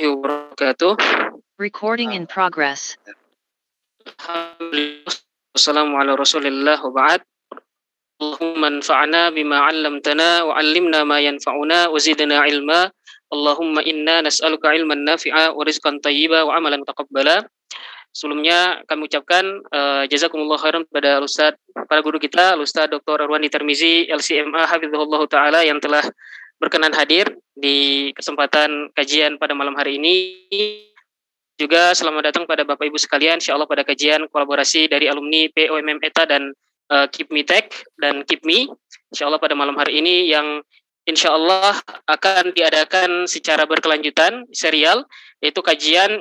warahmatullahi wabarakatuh. Recording in progress. Alhamdulillah. Wassalamualaikum warahmatullahi wabarakatuh. Allahumma anfa'na bima 'allamtana wa 'allimna ma yanfa'una wa zidna ilma. Allahumma inna nas'aluka ilman nafi'a wa rizqan thayyiba wa amalan mutaqabbala. Sebelumnya kami ucapkan jazakumullah khairan kepada Ustaz, para guru kita, Ustaz Dr. Irwandi Tirmizi, LCMA hafizahullah taala yang telah berkenan hadir di kesempatan kajian pada malam hari ini. Juga selamat datang pada Bapak Ibu sekalian, insyaallah pada kajian kolaborasi dari alumni POMM ETA dan KIPMI Tech dan KIPMI, insyaallah pada malam hari ini yang insyaallah akan diadakan secara berkelanjutan serial, yaitu kajian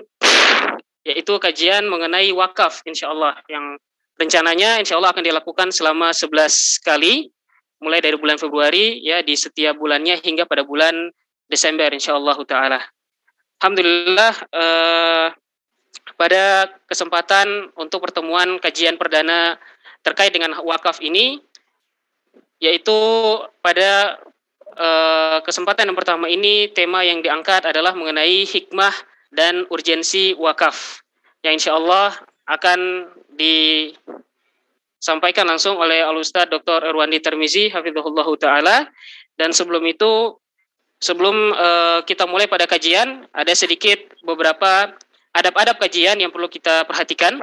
mengenai wakaf insyaallah yang rencananya insyaallah akan dilakukan selama 11 kali mulai dari bulan Februari ya di setiap bulannya hingga pada bulan Desember insyaallah taala. Alhamdulillah pada kesempatan untuk pertemuan kajian perdana terkait dengan wakaf ini, yaitu pada kesempatan yang pertama ini tema yang diangkat adalah mengenai hikmah dan urgensi wakaf yang insya Allah akan disampaikan langsung oleh Al-Ustaz Dr. Irwandi Tirmizi hafizahullah ta'ala. Dan sebelum kita mulai pada kajian, ada sedikit beberapa adab-adab kajian yang perlu kita perhatikan.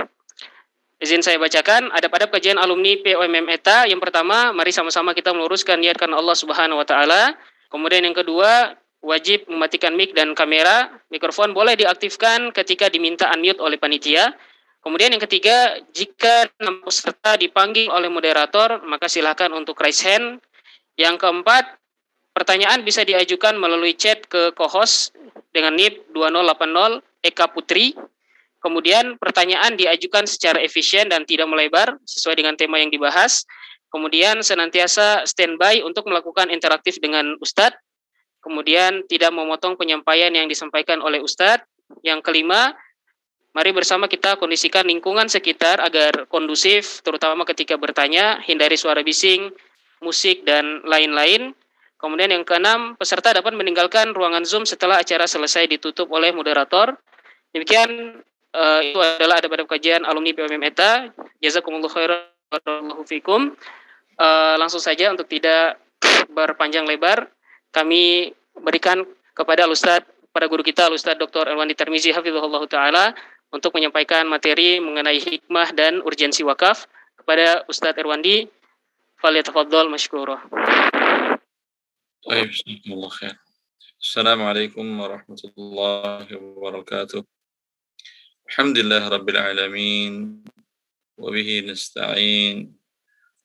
Izin saya bacakan adab-adab kajian alumni POMM ETA. Yang pertama, mari sama-sama kita meluruskan niat karena Allah Subhanahu wa taala. Kemudian yang kedua, wajib mematikan mic dan kamera. Mikrofon boleh diaktifkan ketika diminta unmute oleh panitia. Kemudian yang ketiga, jika peserta dipanggil oleh moderator, maka silakan untuk raise hand. Yang keempat, pertanyaan bisa diajukan melalui chat ke co-host dengan NIP 2080 Eka Putri. Kemudian pertanyaan diajukan secara efisien dan tidak melebar sesuai dengan tema yang dibahas. Kemudian senantiasa standby untuk melakukan interaktif dengan Ustadz. Kemudian tidak memotong penyampaian yang disampaikan oleh Ustadz. Yang kelima, mari bersama kita kondisikan lingkungan sekitar agar kondusif, terutama ketika bertanya, hindari suara bising, musik, dan lain-lain. Kemudian yang keenam, peserta dapat meninggalkan ruangan Zoom setelah acara selesai ditutup oleh moderator. Demikian itu adalah adab-adab kajian alumni POMM ETA. Jazakumullah khairan barakallahu fikum. Langsung saja untuk tidak berpanjang lebar, kami berikan kepada Ustaz, pada guru kita Ustaz Dr. Irwandi Tirmizi hafizahullah taala untuk menyampaikan materi mengenai hikmah dan urgensi wakaf. Kepada Ustaz Irwandi, falyatafaddal mashkura. Baik, bismillah khair. Assalamualaikum warahmatullahi wabarakatuh. Alhamdulillah rabbil alamin wa bihi nasta'in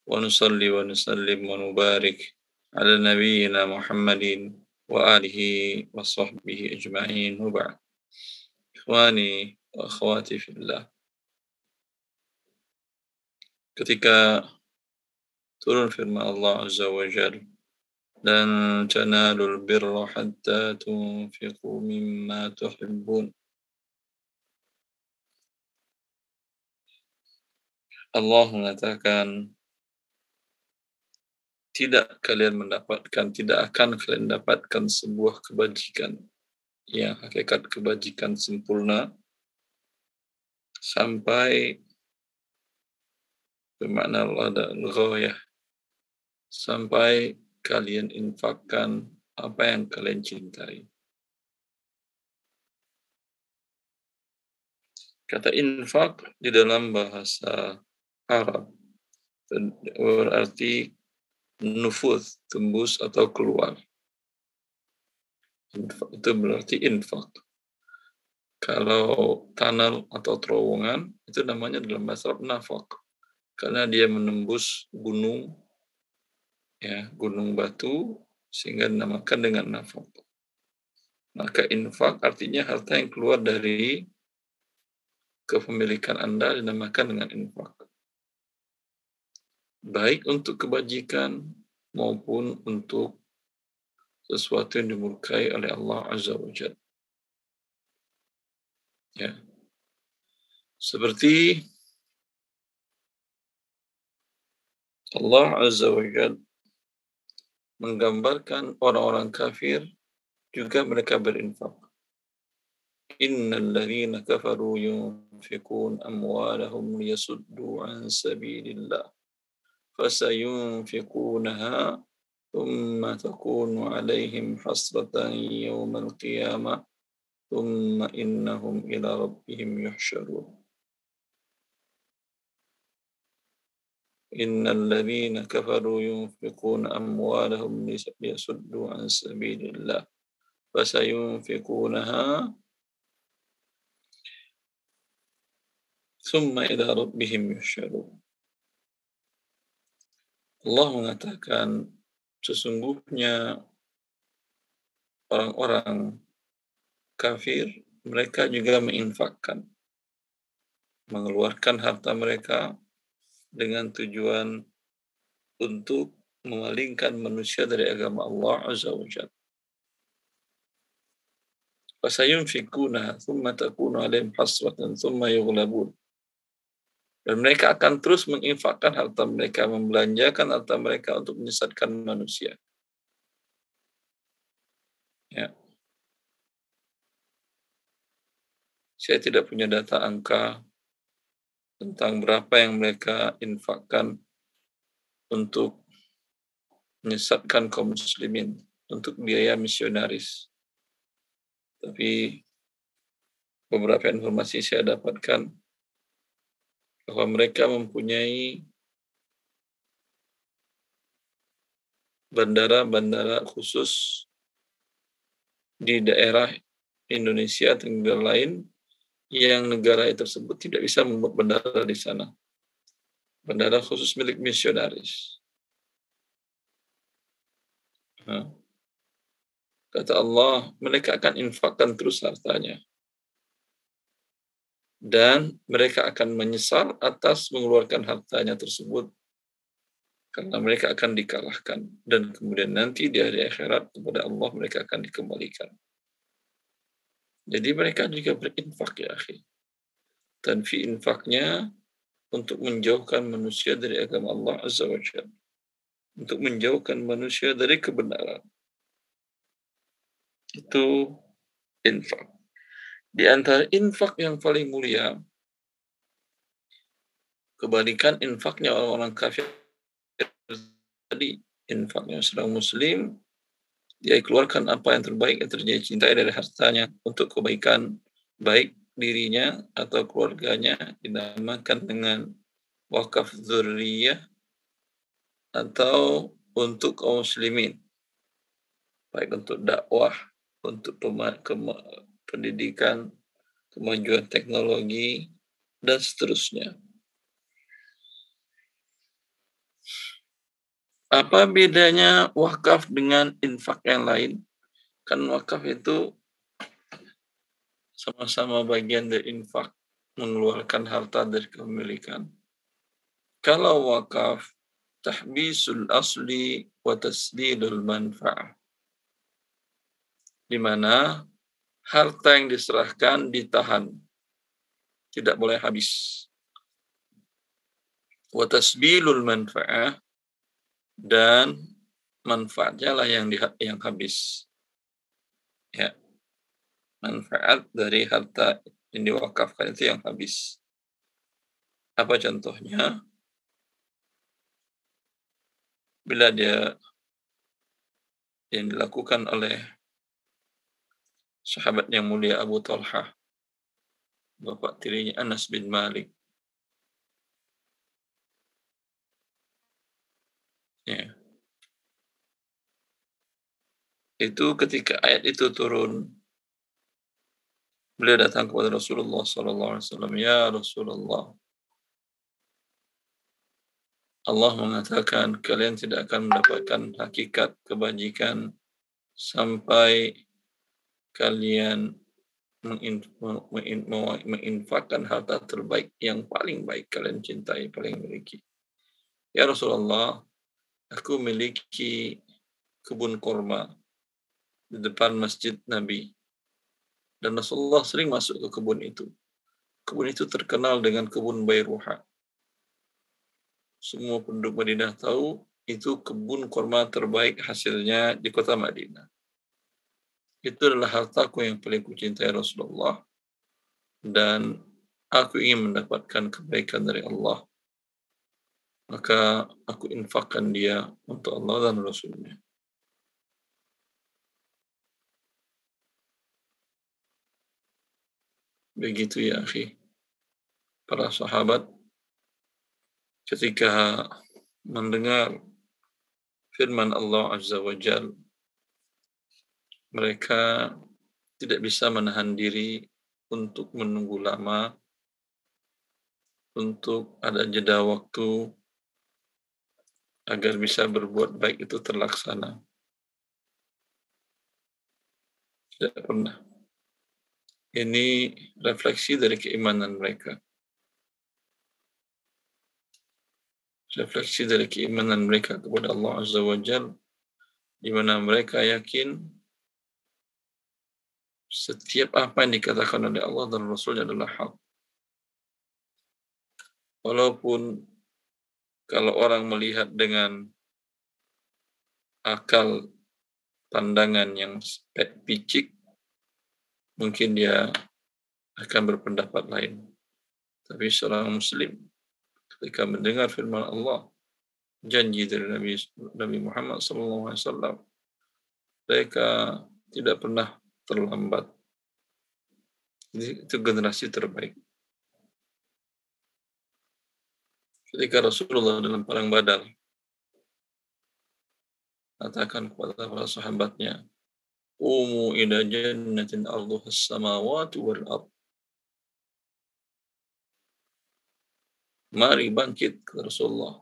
wa nusalli wa nusallim wa nubarik ala nabiyyina Muhammadin wa alihi wa sahbihi ajma'in wa ba'd. Ikhwani wa akhwati fillah. Ketika turun firman Allah Azza wa Jalla, lan tanalul birra hatta tunfiqu mimma tuhibbun. Allah mengatakan tidak akan kalian dapatkan sebuah kebajikan yang hakikat kebajikan sempurna sampai bermakna Allah dan ghayah, sampai kalian infakkan apa yang kalian cintai. Kata infak di dalam bahasa Arab berarti nufuz, tembus atau keluar. Itu berarti infak. Kalau tunnel atau terowongan itu namanya dalam bahasa Arab nafak, karena dia menembus gunung, ya, gunung batu, sehingga dinamakan dengan nafak. Maka infak artinya harta yang keluar dari kepemilikan Anda dinamakan dengan infak. Baik untuk kebajikan maupun untuk sesuatu yang dimurkai oleh Allah Azza wa Jalla. Ya. Seperti Allah Azza wa Jalla menggambarkan orang-orang kafir juga mereka berinfak. innal ladzina kafaru yunfikun amwalahum liyasuddu an sabilillah fasayunfikunaha thumma takunu alaihim hasratan yawmal qiyamah thumma innahum ila rabbihim yuhsyarun. Innal ladzina kafaru yunfikuna amwalahum liyasuddu an sabilillah fasayunfikunaha thumma ila rabbihim yuhsyarun. Allah mengatakan sesungguhnya orang-orang kafir mereka juga menginfakkan, mengeluarkan harta mereka dengan tujuan untuk memalingkan manusia dari agama Allah Azza wa Jalla. Fasayunfikuna thumma takunu alaihim hasratan thumma yughlabun. Dan mereka akan terus menginfakkan harta mereka, membelanjakan harta mereka untuk menyesatkan manusia. Ya. Saya tidak punya data angka tentang berapa yang mereka infakkan untuk menyesatkan kaum muslimin, untuk biaya misionaris. Tapi beberapa informasi saya dapatkan bahwa mereka mempunyai bandara-bandara khusus di daerah Indonesia atau negara lain yang negara tersebut tidak bisa membuat bandara di sana. Bandara khusus milik misionaris. Kata Allah, mereka akan infakkan terus hartanya. Dan mereka akan menyesal atas mengeluarkan hartanya tersebut karena mereka akan dikalahkan. Dan kemudian nanti di hari akhirat kepada Allah mereka akan dikembalikan. Jadi mereka juga berinfak ya akhi. Tanfi infaknya untuk menjauhkan manusia dari agama Allah Azza wa Jalla. Untuk menjauhkan manusia dari kebenaran. Itu infak. Di antara infak yang paling mulia, kebalikan infaknya orang-orang kafir tadi, infaknya seorang muslim, dia keluarkan apa yang terbaik yang terjadi cintai dari hartanya untuk kebaikan baik dirinya atau keluarganya, dinamakan dengan wakaf dzurriyyah atau untuk kaum muslimin, baik untuk dakwah, untuk pendidikan, kemajuan teknologi, dan seterusnya. Apa bedanya wakaf dengan infak yang lain? Kan wakaf itu sama-sama bagian dari infak, mengeluarkan harta dari kepemilikan. Kalau wakaf, tahbisul asli wa tasdidul manfa'ah. Di mana harta yang diserahkan ditahan, tidak boleh habis. Wa tasbilul manfa'ah, dan manfaatnya lah yang habis. Ya. Manfaat dari harta yang diwakafkan itu yang habis. Apa contohnya? Bila dia yang dilakukan oleh sahabat yang mulia Abu Talhah, bapak tirinya Anas bin Malik. Ya. Itu ketika ayat itu turun, beliau datang kepada Rasulullah SAW. Ya Rasulullah, Allah mengatakan kalian tidak akan mendapatkan hakikat kebajikan sampai kalian menginfakkan harta terbaik yang paling baik kalian cintai, paling miliki. Ya Rasulullah, aku memiliki kebun kurma di depan masjid Nabi. Dan Rasulullah sering masuk ke kebun itu. Kebun itu terkenal dengan kebun Bayruha. Semua penduduk Madinah tahu itu kebun kurma terbaik hasilnya di kota Madinah. Itu adalah hartaku yang paling kucintai Rasulullah. dan aku ingin mendapatkan kebaikan dari Allah, maka aku infakkan dia untuk Allah dan Rasulnya. Begitu ya akhi, para sahabat ketika mendengar firman Allah Azza wa Jal, mereka tidak bisa menahan diri untuk menunggu lama, untuk ada jeda waktu agar bisa berbuat baik itu terlaksana. Tidak pernah. Ini refleksi dari keimanan mereka. Refleksi dari keimanan mereka kepada Allah Azza wa Jal, di mana mereka yakin setiap apa yang dikatakan oleh Allah dan Rasulnya adalah hak. Walaupun kalau orang melihat dengan akal pandangan yang picik, mungkin dia akan berpendapat lain. Tapi seorang muslim ketika mendengar firman Allah, janji dari Nabi Muhammad SAW, mereka tidak pernah terlambat. Itu generasi terbaik. Ketika Rasulullah dalam perang Badar katakan kepada para sahabatnya, "Umu ila jannatin arduha as-samawati wal ard." Mari bangkit, kata Rasulullah.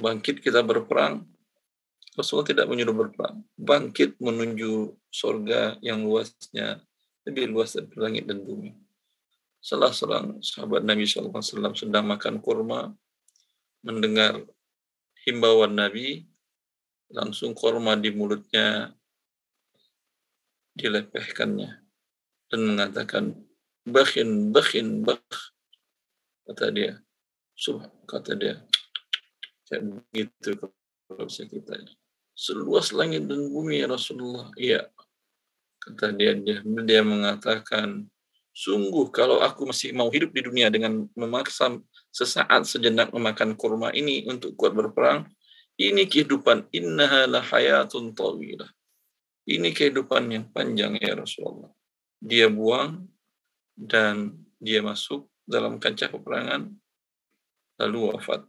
Bangkit kita berperang. Rasulullah tidak menyuruh berperang. Bangkit menuju surga yang luasnya lebih luas dari langit dan bumi. Salah seorang sahabat Nabi SAW sedang makan kurma, mendengar himbauan Nabi, langsung kurma di mulutnya dilepehkannya dan mengatakan, bakhin, kata dia. Kata dia, kayak begitu kalau bisa kita. Seluas langit dan bumi ya Rasulullah. Iya, kata dia mengatakan, sungguh kalau aku masih mau hidup di dunia dengan memaksa sesaat sejenak memakan kurma ini untuk kuat berperang, ini kehidupan, innaha la hayatun tawilah. Ini kehidupan yang panjang ya Rasulullah. Dia buang dan dia masuk dalam kancah peperangan lalu wafat.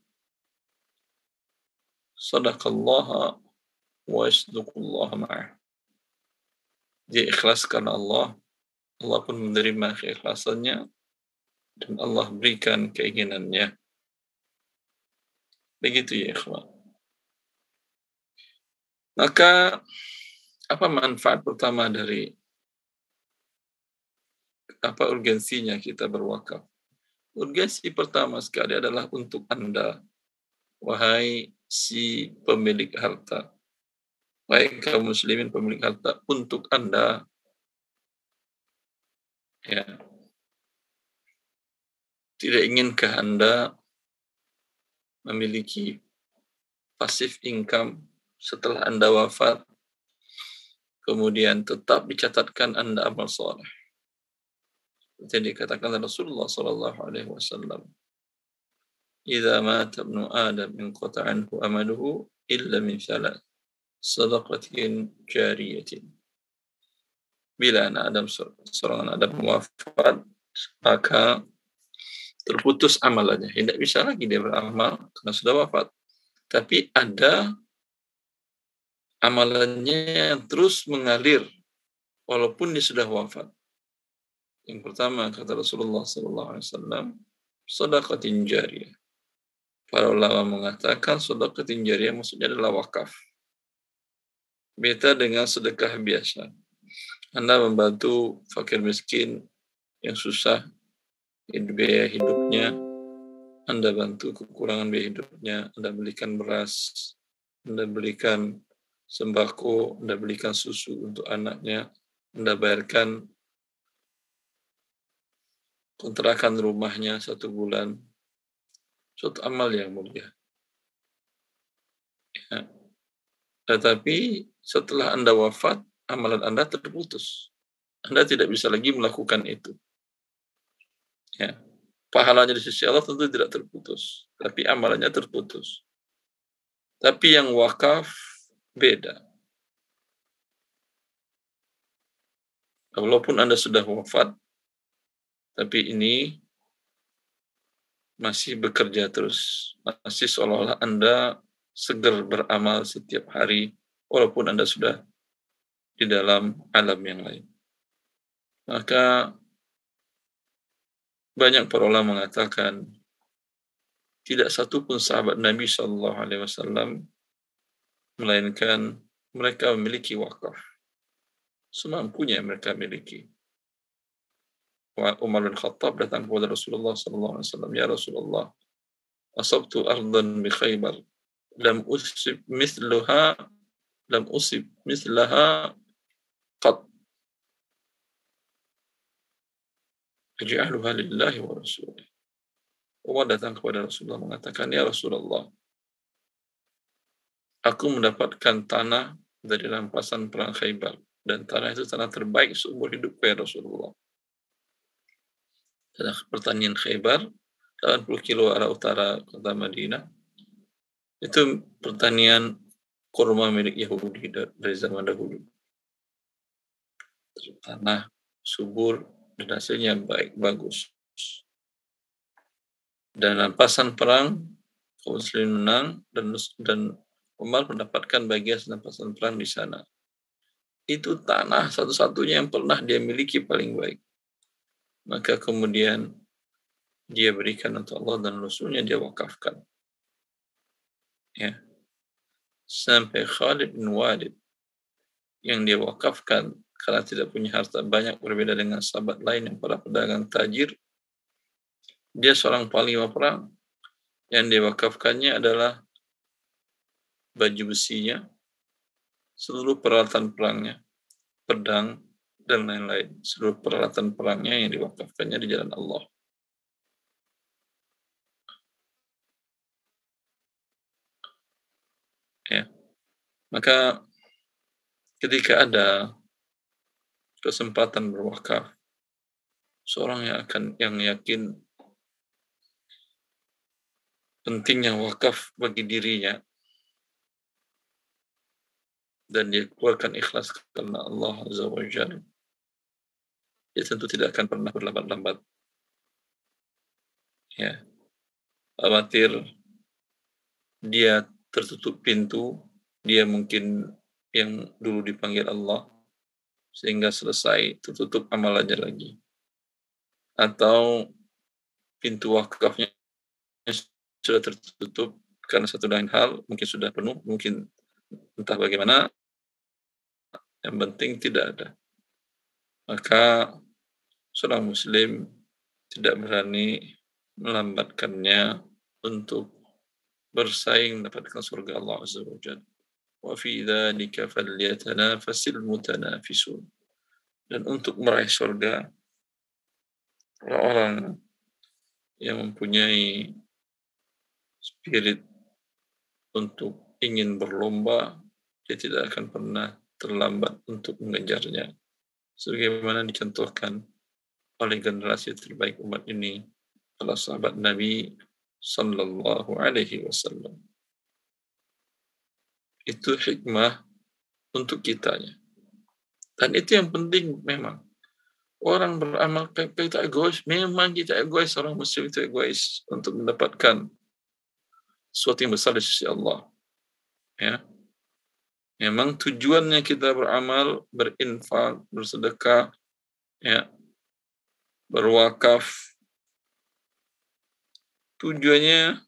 Sadaqallaha wa yasduqullaha ma'ah. Dia ikhlas karena Allah pun menerima keikhlasannya dan Allah berikan keinginannya. Begitu ya ikhwan. Maka apa manfaat pertama dari apa urgensinya kita berwakaf? Urgensi pertama sekali adalah untuk Anda, wahai si pemilik harta. Wahai kaum muslimin pemilik harta, untuk Anda, ya, tidak inginkah Anda memiliki passive income setelah Anda wafat, kemudian tetap dicatatkan Anda amal soleh? Jadi dikatakan Rasulullah SAW, "Idza mata ibnu Adam inqata anhu amaluhu illa min thalath, sadaqatin jariyatin." Bila seorang anak Adam wafat, maka terputus amalannya. Tidak bisa lagi dia beramal karena sudah wafat. Tapi ada amalannya yang terus mengalir walaupun dia sudah wafat. Yang pertama kata Rasulullah SAW, sedekatin jariyah. Para ulama mengatakan sedekatin jariyah maksudnya adalah wakaf. Beda dengan sedekah biasa. Anda membantu fakir miskin yang susah biaya hidupnya, Anda bantu kekurangan biaya hidupnya, Anda belikan beras, Anda belikan sembako, Anda belikan susu untuk anaknya, Anda bayarkan kontrakan rumahnya 1 bulan. Suatu amal yang mulia. Ya. Tetapi setelah Anda wafat, amalan Anda terputus. Anda tidak bisa lagi melakukan itu. Ya. Pahalanya di sisi Allah tentu tidak terputus, tapi amalannya terputus. Tapi yang wakaf beda. Walaupun Anda sudah wafat, tapi ini masih bekerja terus. Masih seolah-olah Anda segar beramal setiap hari, walaupun Anda sudah di dalam alam yang lain. Maka banyak para ulama mengatakan tidak satu pun sahabat Nabi Shallallahu Alaihi Wasallam melainkan mereka memiliki wakaf semampunya yang mereka miliki. Umar bin Khattab datang kepada Rasulullah Sallallahu Alaihi Wasallam, ya Rasulullah, asabtu ardan bi Khaybar, lam usib mislaha qat, aj'aluha lillahi wa rasulih. Umar datang kepada Rasulullah mengatakan, ya Rasulullah, aku mendapatkan tanah dari rampasan perang Khaybar, dan tanah itu tanah terbaik seumur hidupku ya Rasulullah. Tanah pertanian Khaybar, 80 kilo arah utara kota Madinah, itu pertanian kurma milik Yahudi dari zaman dahulu. Tanah subur dan hasilnya baik, bagus. Dan rampasan perang, kaum muslimin menang, dan Umar mendapatkan bagian rampasan perang di sana. Itu tanah satu-satunya yang pernah dia miliki paling baik. Maka kemudian dia berikan untuk Allah dan Rasulnya, dia wakafkan. Ya. Sampai Khalid bin Walid yang dia wakafkan karena tidak punya harta banyak, berbeda dengan sahabat lain yang para pedagang tajir. Dia seorang panglima perang, yang dia wakafkannya adalah baju besinya, seluruh peralatan perangnya, pedang, dan lain-lain. Seluruh peralatan perangnya yang diwakafkannya di jalan Allah. Ya. Maka ketika ada kesempatan berwakaf, seorang yang yakin pentingnya wakaf bagi dirinya dan dia keluarkan ikhlas karena Allah Azza wa Jalla, dia tentu tidak akan pernah berlambat-lambat. Ya, khawatir dia tertutup pintu, dia mungkin yang dulu dipanggil Allah, sehingga selesai tertutup amalannya lagi. Atau pintu wakafnya sudah tertutup karena satu lain hal, mungkin sudah penuh, mungkin entah bagaimana, yang penting tidak ada. Maka seorang muslim tidak berani melambatkannya untuk bersaing mendapatkan surga Allah Azza wa Jalla. Wa fi dzalika falyatanafasil mutanafisun. Dan untuk meraih surga, orang-orang yang mempunyai spirit untuk ingin berlomba, dia tidak akan pernah terlambat untuk mengejarnya. Sebagaimana dicontohkan oleh generasi terbaik umat ini, para sahabat Nabi Sallallahu Alaihi Wasallam. Itu hikmah untuk kitanya. Dan itu yang penting memang. Orang beramal kita egois, memang kita egois, orang muslim itu egois untuk mendapatkan sesuatu yang besar di sisi Allah. Ya. Memang tujuannya kita beramal, berinfak, bersedekah, ya, berwakaf. Tujuannya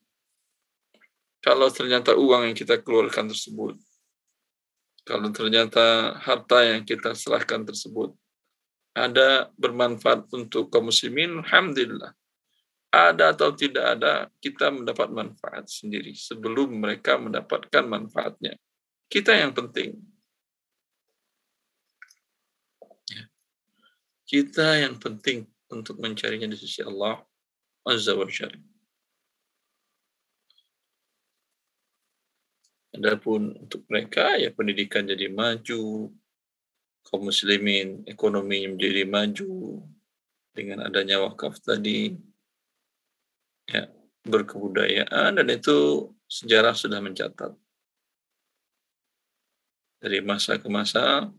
kalau ternyata uang yang kita keluarkan tersebut, kalau ternyata harta yang kita serahkan tersebut ada bermanfaat untuk kaum muslimin, alhamdulillah. Ada atau tidak ada, kita mendapat manfaat sendiri sebelum mereka mendapatkan manfaatnya. Kita yang penting. Kita yang penting untuk mencarinya di sisi Allah Azza wa Jalla. Adapun untuk mereka, ya pendidikan jadi maju, kaum muslimin ekonominya menjadi maju, dengan adanya wakaf tadi, ya, berkebudayaan, dan itu sejarah sudah mencatat. Dari masa ke masa,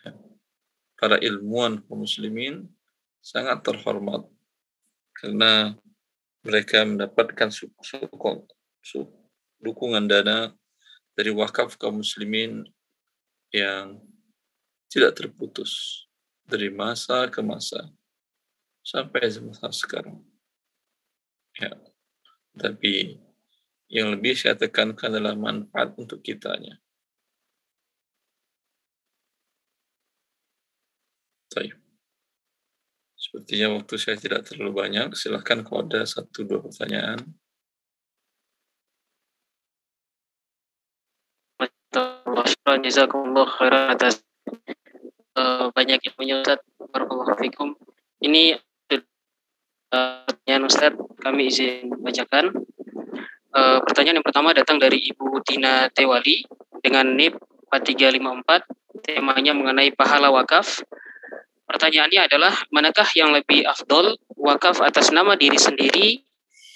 ya, para ilmuwan kaum muslimin sangat terhormat karena mereka mendapatkan dukungan dana dari wakaf kaum muslimin yang tidak terputus dari masa ke masa sampai masa sekarang. Ya, tapi yang lebih saya tekankan adalah manfaat untuk kitanya. Baik. Sepertinya waktu saya tidak terlalu banyak. Silakan kalau ada 1-2 pertanyaan. Jazakumullah khairan atas banyak ilmunya Ustaz. Barakallahu fikum. Ini pertanyaan Ustaz, kami izin bacakan. Pertanyaan yang pertama datang dari Ibu Tina Tewali dengan NIP 4354. Temanya mengenai pahala wakaf. Pertanyaannya adalah, manakah yang lebih afdol, wakaf atas nama diri sendiri,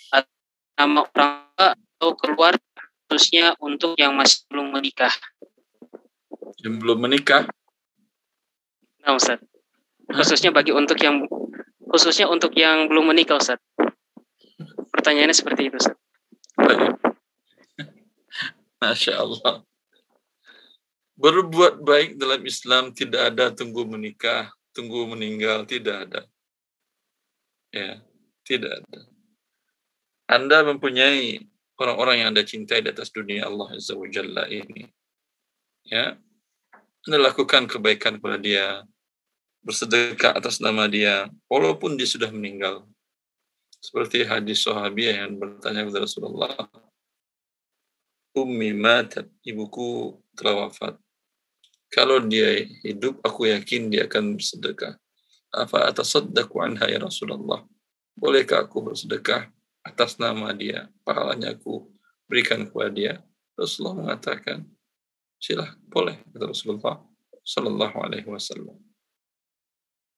atau nama orang tua atau keluarga, khususnya untuk yang masih belum menikah? Yang belum menikah? Nah, Ustaz. Khususnya untuk yang belum menikah, Ustaz. Pertanyaannya seperti itu, Ustaz. Baik. Masya Allah. Berbuat baik dalam Islam tidak ada tunggu menikah, tunggu meninggal, tidak ada. Ya, tidak ada. Anda mempunyai orang-orang yang Anda cintai di atas dunia Allah Azza wa Jalla ini. Ya, Anda lakukan kebaikan kepada dia, bersedekah atas nama dia, walaupun dia sudah meninggal. Seperti hadis sahabiah yang bertanya kepada Rasulullah, Ummi matat, ibuku telah wafat. Kalau dia hidup, aku yakin dia akan bersedekah. Afa atasaddaqu anha ya Rasulullah. Bolehkah aku bersedekah atas nama dia? Pahalanya aku berikan kepada dia. Rasulullah mengatakan, silah, boleh, kata Rasulullah sallallahu alaihi wasallam.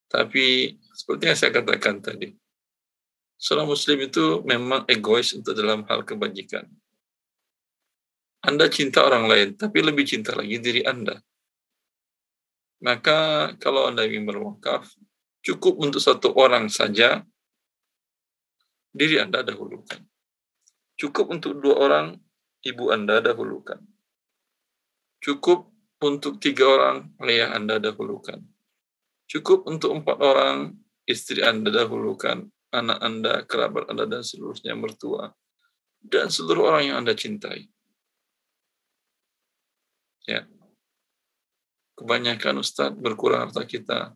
Tapi seperti yang saya katakan tadi, seorang muslim itu memang egois untuk dalam hal kebajikan. Anda cinta orang lain, tapi lebih cinta lagi diri Anda. Maka kalau Anda ingin berwakaf, cukup untuk satu orang saja, diri Anda dahulukan. Cukup untuk 2 orang, ibu Anda dahulukan. Cukup untuk 3 orang, ayah Anda dahulukan. Cukup untuk 4 orang, istri Anda dahulukan, anak Anda, kerabat Anda, dan seluruhnya, mertua, dan seluruh orang yang Anda cintai. Ya. Kebanyakan Ustaz berkurang harta kita.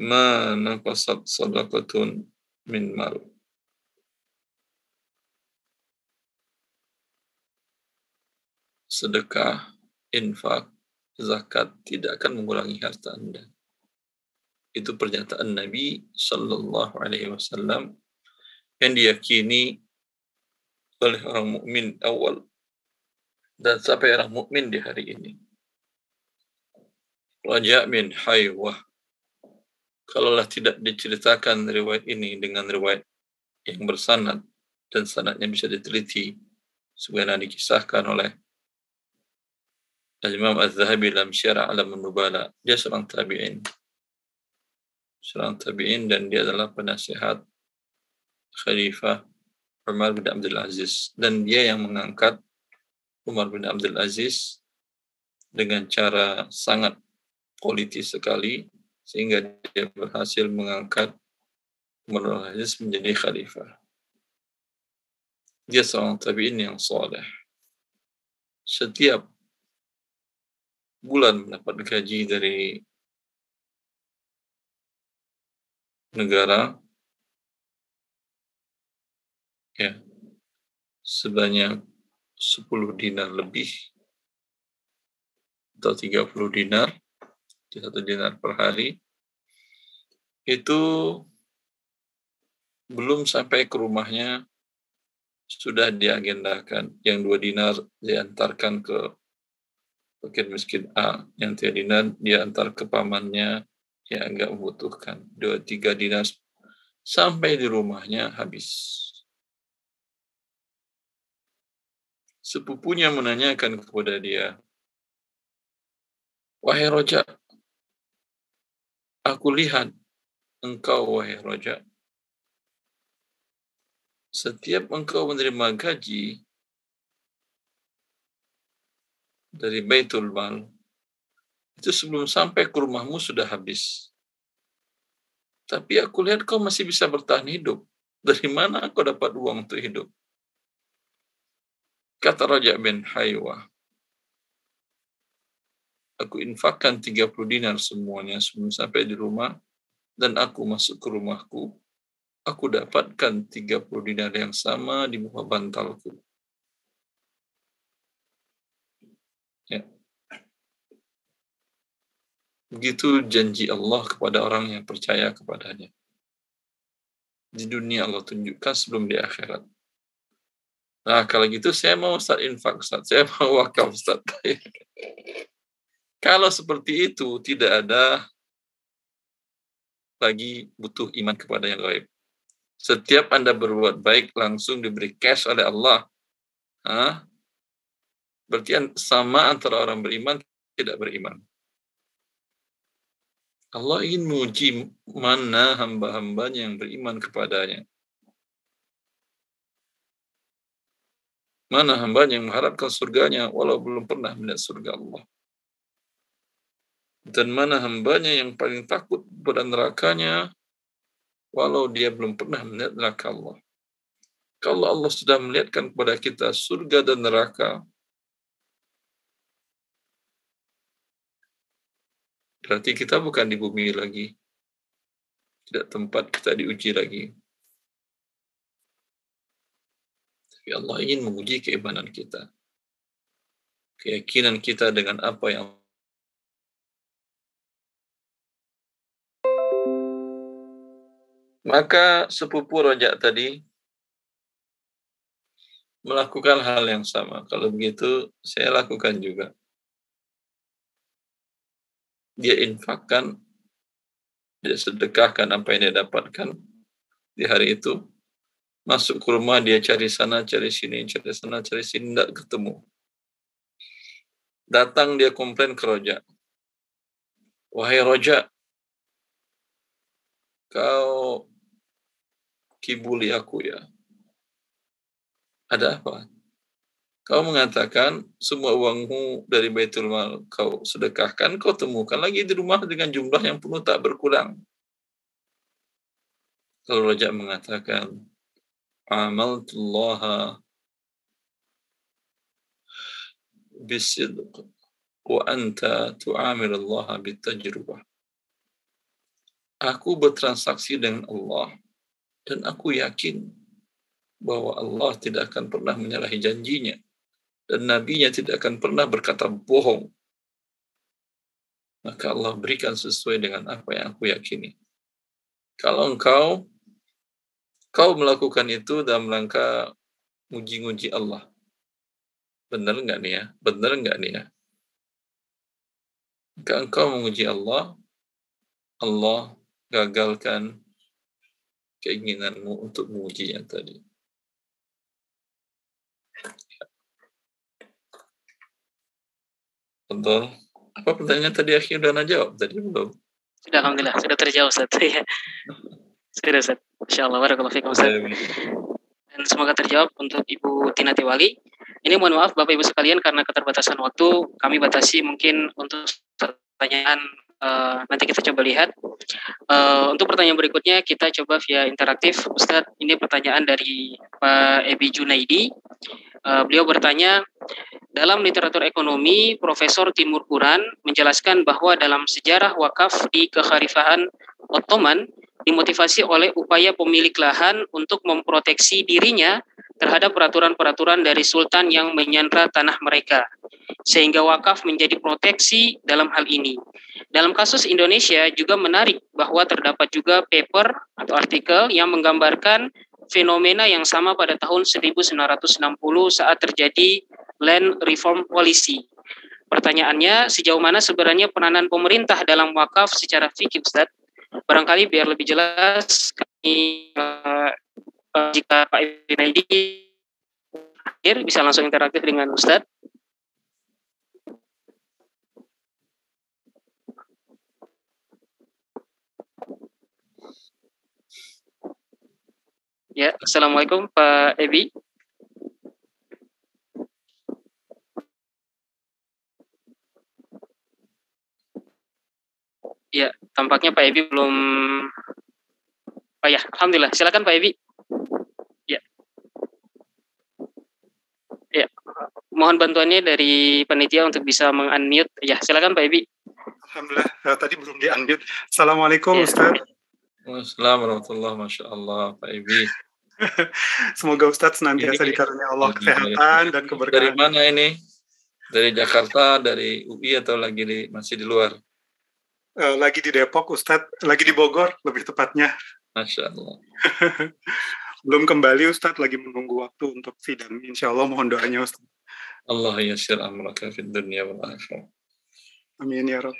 Ma naqasat sadaqatun min mal. Sedekah, infak, zakat tidak akan mengurangi harta Anda. Itu pernyataan Nabi sallallahu alaihi wasallam yang diyakini oleh orang mukmin awal dan sampai orang mukmin di hari ini. Raja min haywah. Kalaulah tidak diceritakan riwayat ini dengan riwayat yang bersanad dan sanadnya bisa diteliti sebagaimana dikisahkan oleh Imam Az-Zahabi dalam Syarah A'lam an-Nubala. Dia seorang tabi'in. Dan dia adalah penasihat Khalifah Umar bin Abdul Aziz, dan dia yang mengangkat Umar bin Abdul Aziz dengan cara sangat politis sekali sehingga dia berhasil mengangkat Umar bin Abdul Aziz menjadi khalifah. Dia seorang tabi'in yang saleh. Setiap bulan mendapat gaji dari negara, ya, sebanyak 10 dinar lebih atau 30 dinar, 1 dinar per hari. Itu belum sampai ke rumahnya sudah diagendakan. Yang 2 dinar diantarkan ke fakir miskin A yang 3 dinar dia antar ke pamannya yang enggak membutuhkan, 2-3 dinar sampai di rumahnya habis. Sepupunya menanyakan kepada dia, wahai Roja, aku lihat engkau wahai Roja, setiap engkau menerima gaji dari Baitul Mal, itu sebelum sampai ke rumahmu sudah habis. Tapi aku lihat kau masih bisa bertahan hidup. Dari mana kau dapat uang untuk hidup? Kata Raja bin Haywa, aku infakkan 30 dinar semuanya sebelum sampai di rumah, dan aku masuk ke rumahku, aku dapatkan 30 dinar yang sama di bawah bantalku. Ya. Begitu janji Allah kepada orang yang percaya kepadanya. Di dunia Allah tunjukkan sebelum di akhirat. Nah, kalau gitu saya mau Ustaz infak, Ustaz. Saya mau wakaf, Ustaz. Kalau seperti itu, tidak ada lagi butuh iman kepada yang gaib. Setiap Anda berbuat baik, langsung diberi cash oleh Allah. Berarti sama antara orang beriman, tidak beriman. Allah ingin menguji mana hamba-hambanya yang beriman kepadanya. Mana hambanya yang mengharapkan surganya walau belum pernah melihat surga Allah. Dan mana hambanya yang paling takut pada nerakanya walau dia belum pernah melihat neraka Allah. Kalau Allah sudah melihatkan kepada kita surga dan neraka, berarti kita bukan di bumi lagi. Tidak tempat kita diuji lagi. Tapi Allah ingin menguji keimanan kita. Keyakinan kita dengan apa yang maka sepupu Rojak tadi melakukan hal yang sama. Kalau begitu, saya lakukan juga. Dia infakkan, dia sedekahkan apa yang dia dapatkan di hari itu. Masuk ke rumah, dia cari sana, cari sini, cari sana, cari sini, tidak ketemu. Datang dia komplain ke Rojak. Wahai Rojak, kau kibuli aku ya. Ada apa? Kau mengatakan semua uangmu dari Baitul Mal kau sedekahkan, kau temukan lagi di rumah dengan jumlah yang penuh tak berkurang. Lalu Raja mengatakan, amaltullaha bisidq wa anta tu'amilullaha bitajrubah. Aku bertransaksi dengan Allah dan aku yakin bahwa Allah tidak akan pernah menyalahi janjinya. Dan Nabi-Nya tidak akan pernah berkata bohong. Maka Allah berikan sesuai dengan apa yang aku yakini. Kalau kau melakukan itu dalam rangka nguji-nguji Allah. Benar nggak nih ya? Benar nggak nih ya? Jika engkau menguji Allah, Allah gagalkan keinginanmu untuk mengujinya tadi. Betul. Apa pertanyaan tadi akhirnya udah jawab tadi belum? Sudah, alhamdulillah, sudah terjawab Ustaz. Ya. Sudah Ustaz. Insyaallah barakallahu fikum Ustaz. Dan semoga terjawab untuk Ibu Tina Tiwali. Ini mohon maaf Bapak Ibu sekalian karena keterbatasan waktu, kami batasi mungkin untuk pertanyaan nanti kita coba lihat. Untuk pertanyaan berikutnya kita coba via interaktif. Ustaz, ini pertanyaan dari Pak Ebi Junaidi. Beliau bertanya, dalam literatur ekonomi, Profesor Timur Quran menjelaskan bahwa dalam sejarah wakaf di kekhalifahan Ottoman dimotivasi oleh upaya pemilik lahan untuk memproteksi dirinya terhadap peraturan-peraturan dari sultan yang menyandra tanah mereka, sehingga wakaf menjadi proteksi dalam hal ini. Dalam kasus Indonesia juga menarik bahwa terdapat juga paper atau artikel yang menggambarkan fenomena yang sama pada tahun 1960 saat terjadi Land Reform Policy. Pertanyaannya, sejauh mana sebenarnya peranan pemerintah dalam wakaf secara fikih, Ustaz? Barangkali biar lebih jelas, kami jika Pak Junaidi hadir bisa langsung interaktif dengan Ustaz. Ya, Assalamualaikum Pak Ebi. Ya, tampaknya Pak Ebi belum. Oh ya, Alhamdulillah. Silakan Pak Ebi. Ya, ya. Mohon bantuannya dari panitia untuk bisa meng-unmute. Ya, silakan Pak Ebi. Alhamdulillah, tadi belum di-unmute. Assalamualaikum, Ya. Ustaz. Assalamualaikum warahmatullahi, Masya Allah, Pak Ebi. Semoga Ustaz senantiasa dikarunia Allah kesehatan dan keberkahan. Dari mana ini? Dari Jakarta, dari UI atau masih di luar? Lagi di Depok, Ustaz. Lagi di Bogor, lebih tepatnya. Masya Allah. Belum kembali, Ustaz. Lagi menunggu waktu untuk sidang. Insya Allah, mohon doanya, Ustaz. Allah yassir amraka fid dunya wal akhirah. Amin ya Rabb.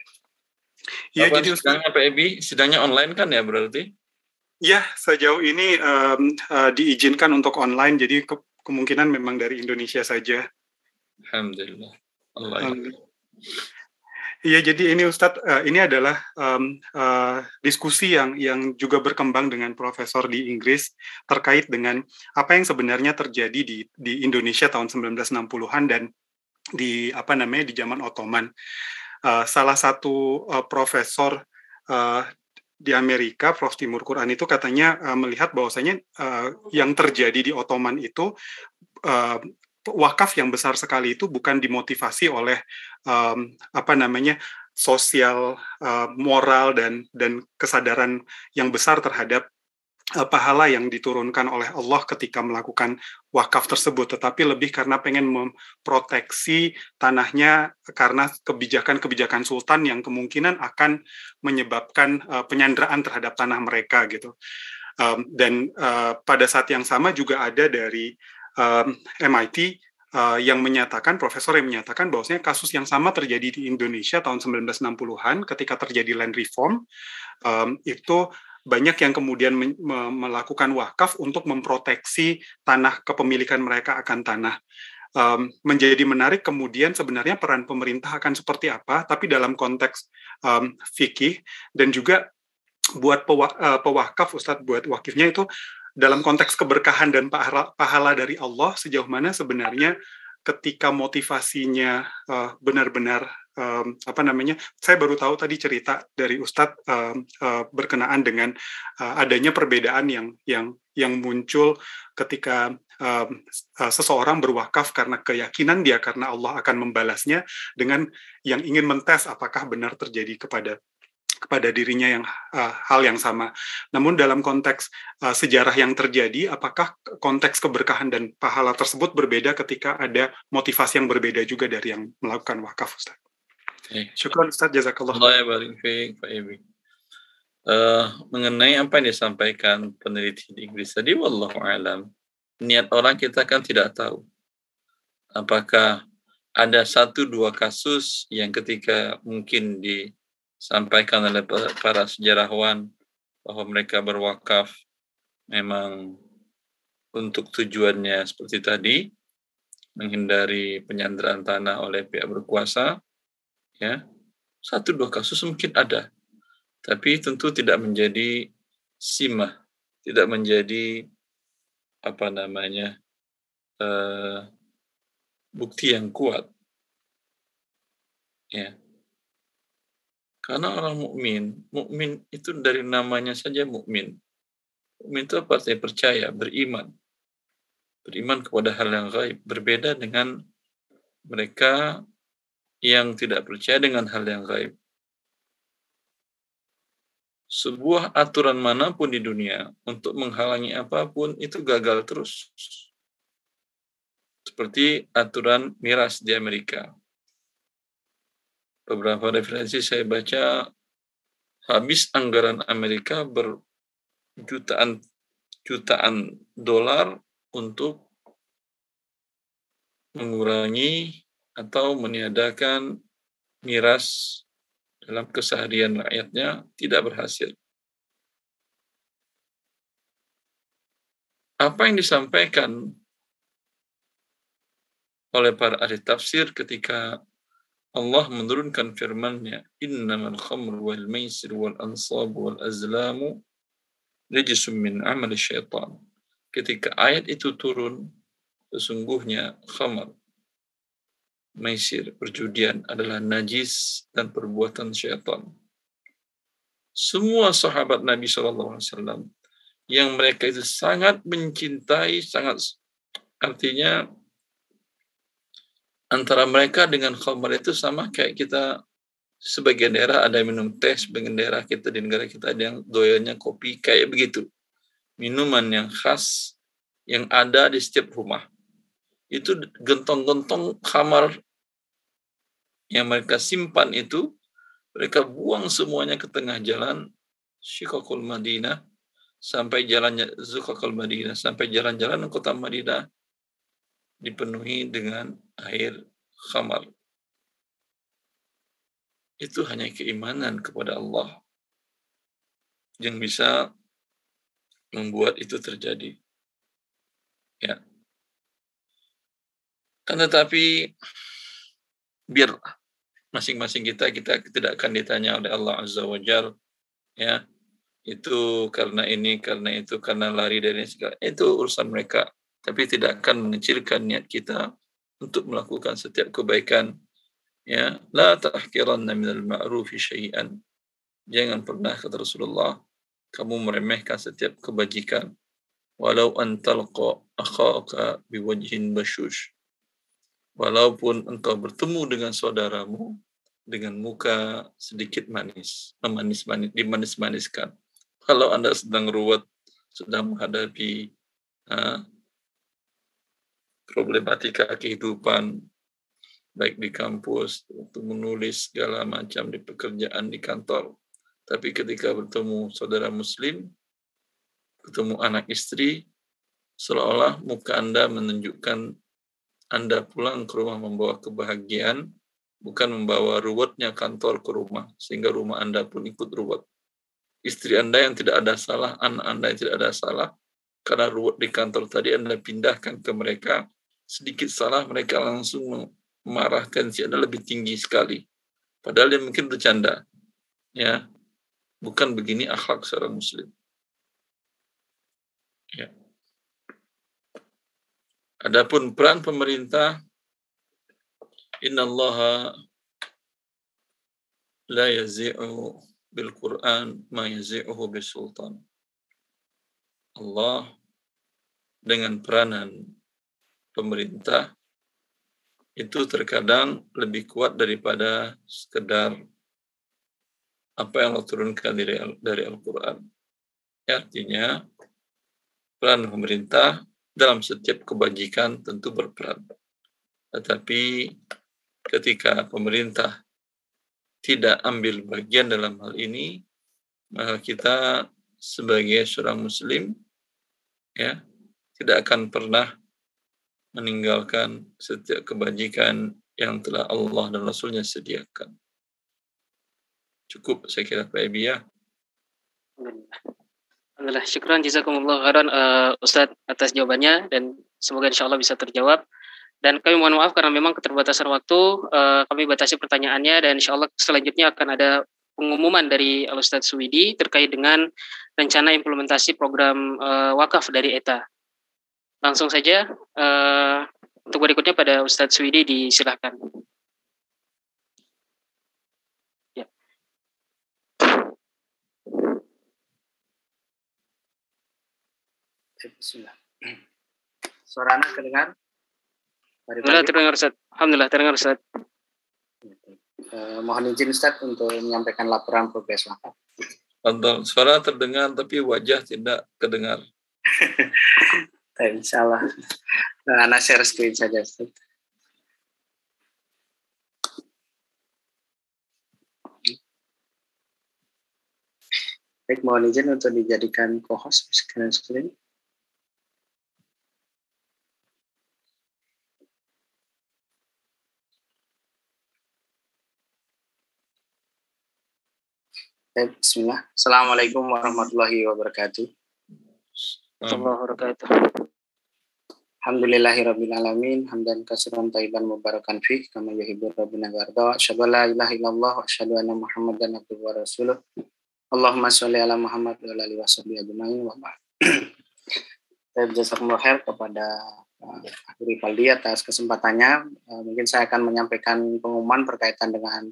Ya, Apa jadi sidangnya Pak Ebi? Sidangnya online kan ya berarti? Ya, sejauh ini diizinkan untuk online, jadi kemungkinan memang dari Indonesia saja. Alhamdulillah. Allah. Iya, jadi ini Ustadz, ini adalah diskusi yang juga berkembang dengan profesor di Inggris terkait dengan apa yang sebenarnya terjadi di Indonesia tahun 1960-an dan di zaman Ottoman. Salah satu profesor di Amerika, Prof. Timur Quran itu katanya melihat bahwasanya yang terjadi di Ottoman itu wakaf yang besar sekali itu bukan dimotivasi oleh sosial, moral dan kesadaran yang besar terhadap pahala yang diturunkan oleh Allah ketika melakukan wakaf tersebut, tetapi lebih karena pengen memproteksi tanahnya karena kebijakan-kebijakan sultan yang kemungkinan akan menyebabkan penyanderaan terhadap tanah mereka gitu. Dan pada saat yang sama juga ada dari MIT yang menyatakan, profesor yang menyatakan bahwasanya kasus yang sama terjadi di Indonesia tahun 1960-an ketika terjadi land reform, itu banyak yang kemudian melakukan wakaf untuk memproteksi tanah, kepemilikan mereka akan tanah. Menjadi menarik kemudian sebenarnya peran pemerintah akan seperti apa, tapi dalam konteks fikih dan juga buat pewakaf, Ustadz, buat wakifnya itu dalam konteks keberkahan dan pahala dari Allah, sejauh mana sebenarnya ketika motivasinya benar-benar saya baru tahu tadi cerita dari Ustadz berkenaan dengan adanya perbedaan yang muncul ketika seseorang berwakaf karena keyakinan dia karena Allah akan membalasnya, dengan yang ingin mentes apakah benar terjadi kepada dirinya yang hal yang sama. Namun dalam konteks sejarah yang terjadi, apakah konteks keberkahan dan pahala tersebut berbeda ketika ada motivasi yang berbeda juga dari yang melakukan wakaf, Ustaz? Syukran, Ustaz. Jazakallah. Allah barik fiik, Pak Ebi. Mengenai apa yang disampaikan peneliti di Inggris tadi, wallahu alam, niat orang kita kan tidak tahu. Apakah ada 1-2 kasus yang ketika mungkin disampaikan oleh para sejarawan bahwa mereka berwakaf memang untuk tujuannya seperti tadi, menghindari penyanderaan tanah oleh pihak berkuasa, ya, 1-2 kasus mungkin ada, tapi tentu tidak menjadi simah, tidak menjadi bukti yang kuat, ya. Karena orang mukmin itu dari namanya saja mukmin. Mukmin itu apa? Artinya percaya, beriman kepada hal yang gaib, berbeda dengan mereka yang tidak percaya dengan hal yang gaib. Sebuah aturan manapun di dunia untuk menghalangi apapun itu gagal terus. Seperti aturan miras di Amerika. Beberapa referensi saya baca, habis anggaran Amerika berjutaan dolar untuk mengurangi atau meniadakan miras dalam keseharian rakyatnya tidak berhasil. Apa yang disampaikan oleh para ahli tafsir ketika Allah menurunkan firman-Nya, innamal khamru wal maisir wal ansab wal azlamu rijsum min amali syaitan. Ketika ayat itu turun, sesungguhnya khamar, maisir, perjudian adalah najis dan perbuatan syaitan. Semua sahabat Nabi SAW yang mereka itu sangat mencintai, artinya antara mereka dengan khamar itu sama kayak kita. Sebagian daerah ada yang minum teh, sebagian daerah kita di negara kita ada yang doyannya kopi, kayak begitu. Minuman yang khas yang ada di setiap rumah. Itu gentong-gentong khamar yang mereka simpan itu, mereka buang semuanya ke tengah jalan Syiqaqul Madinah, sampai jalannya Zuqaqul Madinah, sampai jalan-jalan kota Madinah dipenuhi dengan air khamar. Itu hanya keimanan kepada Allah yang bisa membuat itu terjadi. Ya. Kan tetapi biar masing-masing kita tidak akan ditanya oleh Allah Azza wa Jalla, ya, itu karena ini, karena itu, karena lari dari segala, itu urusan mereka. Tapi tidak akan mengecilkan niat kita untuk melakukan setiap kebaikan. Ya, la tahqiranna minal ma'rufi syai'an. Jangan pernah, kata Rasulullah, kamu meremehkan setiap kebajikan. Walau an talqa akhaka biwajhin bashush. Walaupun engkau bertemu dengan saudaramu dengan muka sedikit manis, dimanis-maniskan. Kalau Anda sedang ruwet, sedang menghadapi problematika kehidupan, baik di kampus, untuk menulis segala macam di pekerjaan di kantor. Tapi ketika bertemu saudara muslim, ketemu anak istri, seolah-olah muka Anda menunjukkan Anda pulang ke rumah membawa kebahagiaan, bukan membawa ruwetnya kantor ke rumah, sehingga rumah Anda pun ikut ruwet. Istri Anda yang tidak ada salah, anak Anda yang tidak ada salah, karena ruwet di kantor tadi Anda pindahkan ke mereka, sedikit salah mereka langsung marah, tensi Anda lebih tinggi sekali. Padahal dia mungkin bercanda. Ya, bukan begini akhlak seorang muslim. Ya. Adapun peran pemerintah, innallaha la yazi'u bil Qur'an ma yazi'uhu bis sultan. Allah dengan peranan pemerintah itu terkadang lebih kuat daripada sekedar apa yang Allah turunkan dari Al-Quran. Artinya, peran pemerintah dalam setiap kebajikan tentu berperan. Tetapi ketika pemerintah tidak ambil bagian dalam hal ini, maka kita sebagai seorang muslim, ya, tidak akan pernah meninggalkan setiap kebajikan yang telah Allah dan Rasulnya sediakan. Cukup, saya kira, Pak Ebi, ya. Alhamdulillah, syukran jazakumullah khairan Ustadz atas jawabannya, dan semoga insya Allah bisa terjawab. Dan kami mohon maaf karena memang keterbatasan waktu, kami batasi pertanyaannya, dan insya Allah selanjutnya akan ada pengumuman dari Al-Ustadz Suwidi terkait dengan rencana implementasi program wakaf dari ETA. Langsung saja, untuk berikutnya pada Ustadz Suwidi disilahkan. Ya. Bismillah. Suaranya terdengar? Alhamdulillah terdengar Ustaz. Alhamdulillah terdengar Ustaz. Mohon izin Ustaz untuk menyampaikan laporan progres wakaf. Suara terdengar tapi wajah tidak kedengar. Insya Allah. Anak share screen saja Ustaz. Baik, mohon izin untuk dijadikan co-host screen. Bismillah. Assalamualaikum warahmatullahi wabarakatuh. Alhamdulillahirabbil alamin, hamdan katsiran thayyiban mubarakan fih kama yuhibbu rabbuna wa yarda. Asyhadu an la ilaha illallah wa asyhadu anna Muhammadan abduhu wa rasuluh. Allahumma sholli ala Muhammad wa ala alihi washabihi ajmain wa ba'd. Saya jazakumullah khair kepada Akhir Rivaldi atas kesempatannya. Mungkin saya akan menyampaikan pengumuman berkaitan dengan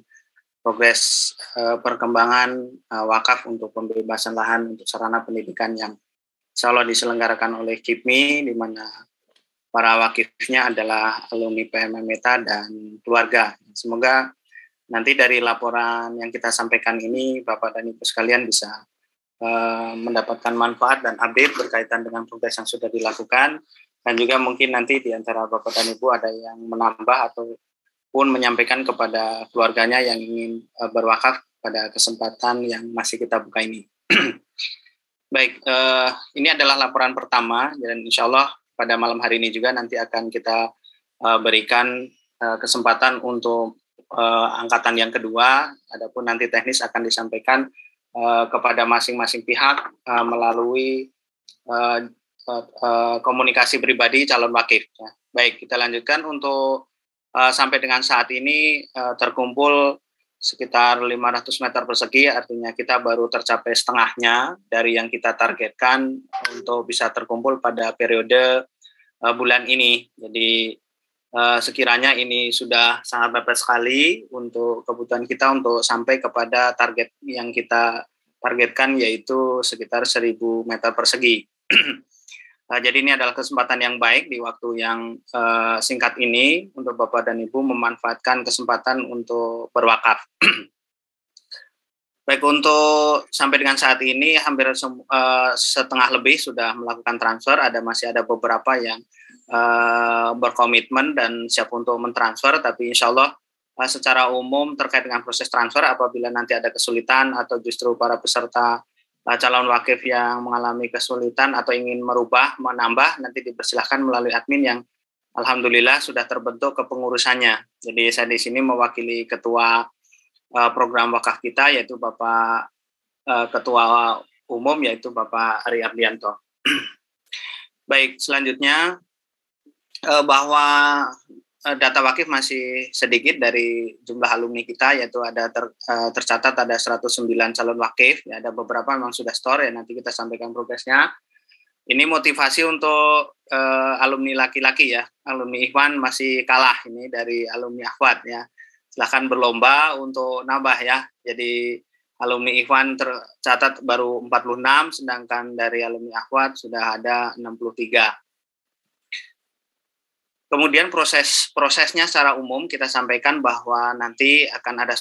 progres perkembangan wakaf untuk pembebasan lahan untuk sarana pendidikan yang insya Allah diselenggarakan oleh KIPMI, di mana para wakifnya adalah alumni PMM ETA dan keluarga. Semoga nanti dari laporan yang kita sampaikan ini, Bapak dan Ibu sekalian bisa mendapatkan manfaat dan update berkaitan dengan progres yang sudah dilakukan, dan juga mungkin nanti di antara Bapak dan Ibu ada yang menambah ataupun menyampaikan kepada keluarganya yang ingin berwakaf pada kesempatan yang masih kita buka ini. Baik, ini adalah laporan pertama, dan insya Allah pada malam hari ini juga nanti akan kita berikan kesempatan untuk angkatan yang kedua, adapun nanti teknis akan disampaikan kepada masing-masing pihak melalui komunikasi pribadi calon wakif. Ya. Baik, kita lanjutkan untuk sampai dengan saat ini terkumpul sekitar 500 meter persegi, artinya kita baru tercapai setengahnya dari yang kita targetkan untuk bisa terkumpul pada periode bulan ini. Jadi sekiranya ini sudah sangat mepet sekali untuk kebutuhan kita untuk sampai kepada target yang kita targetkan, yaitu sekitar 1000 meter persegi. Jadi ini adalah kesempatan yang baik di waktu yang singkat ini untuk Bapak dan Ibu memanfaatkan kesempatan untuk berwakaf. Baik, untuk sampai dengan saat ini hampir setengah lebih sudah melakukan transfer. Masih ada beberapa yang berkomitmen dan siap untuk mentransfer, tapi insya Allah secara umum terkait dengan proses transfer, apabila nanti ada kesulitan atau justru para peserta calon wakif yang mengalami kesulitan atau ingin merubah, menambah, nanti dipersilahkan melalui admin yang alhamdulillah sudah terbentuk kepengurusannya. Jadi saya di sini mewakili ketua program wakaf kita, yaitu Bapak Ketua Umum, yaitu Bapak Ari Ardianto. Baik, selanjutnya bahwa data wakif masih sedikit dari jumlah alumni kita, yaitu ada tercatat ada 109 calon wakif. Ya, ada beberapa memang sudah store, ya nanti kita sampaikan progresnya. Ini motivasi untuk alumni laki-laki ya, alumni Ikhwan masih kalah ini dari alumni Akhwat ya. Silahkan berlomba untuk nambah ya. Jadi alumni Ikhwan tercatat baru 46, sedangkan dari alumni Akhwat sudah ada 63. Kemudian prosesnya secara umum kita sampaikan bahwa nanti akan ada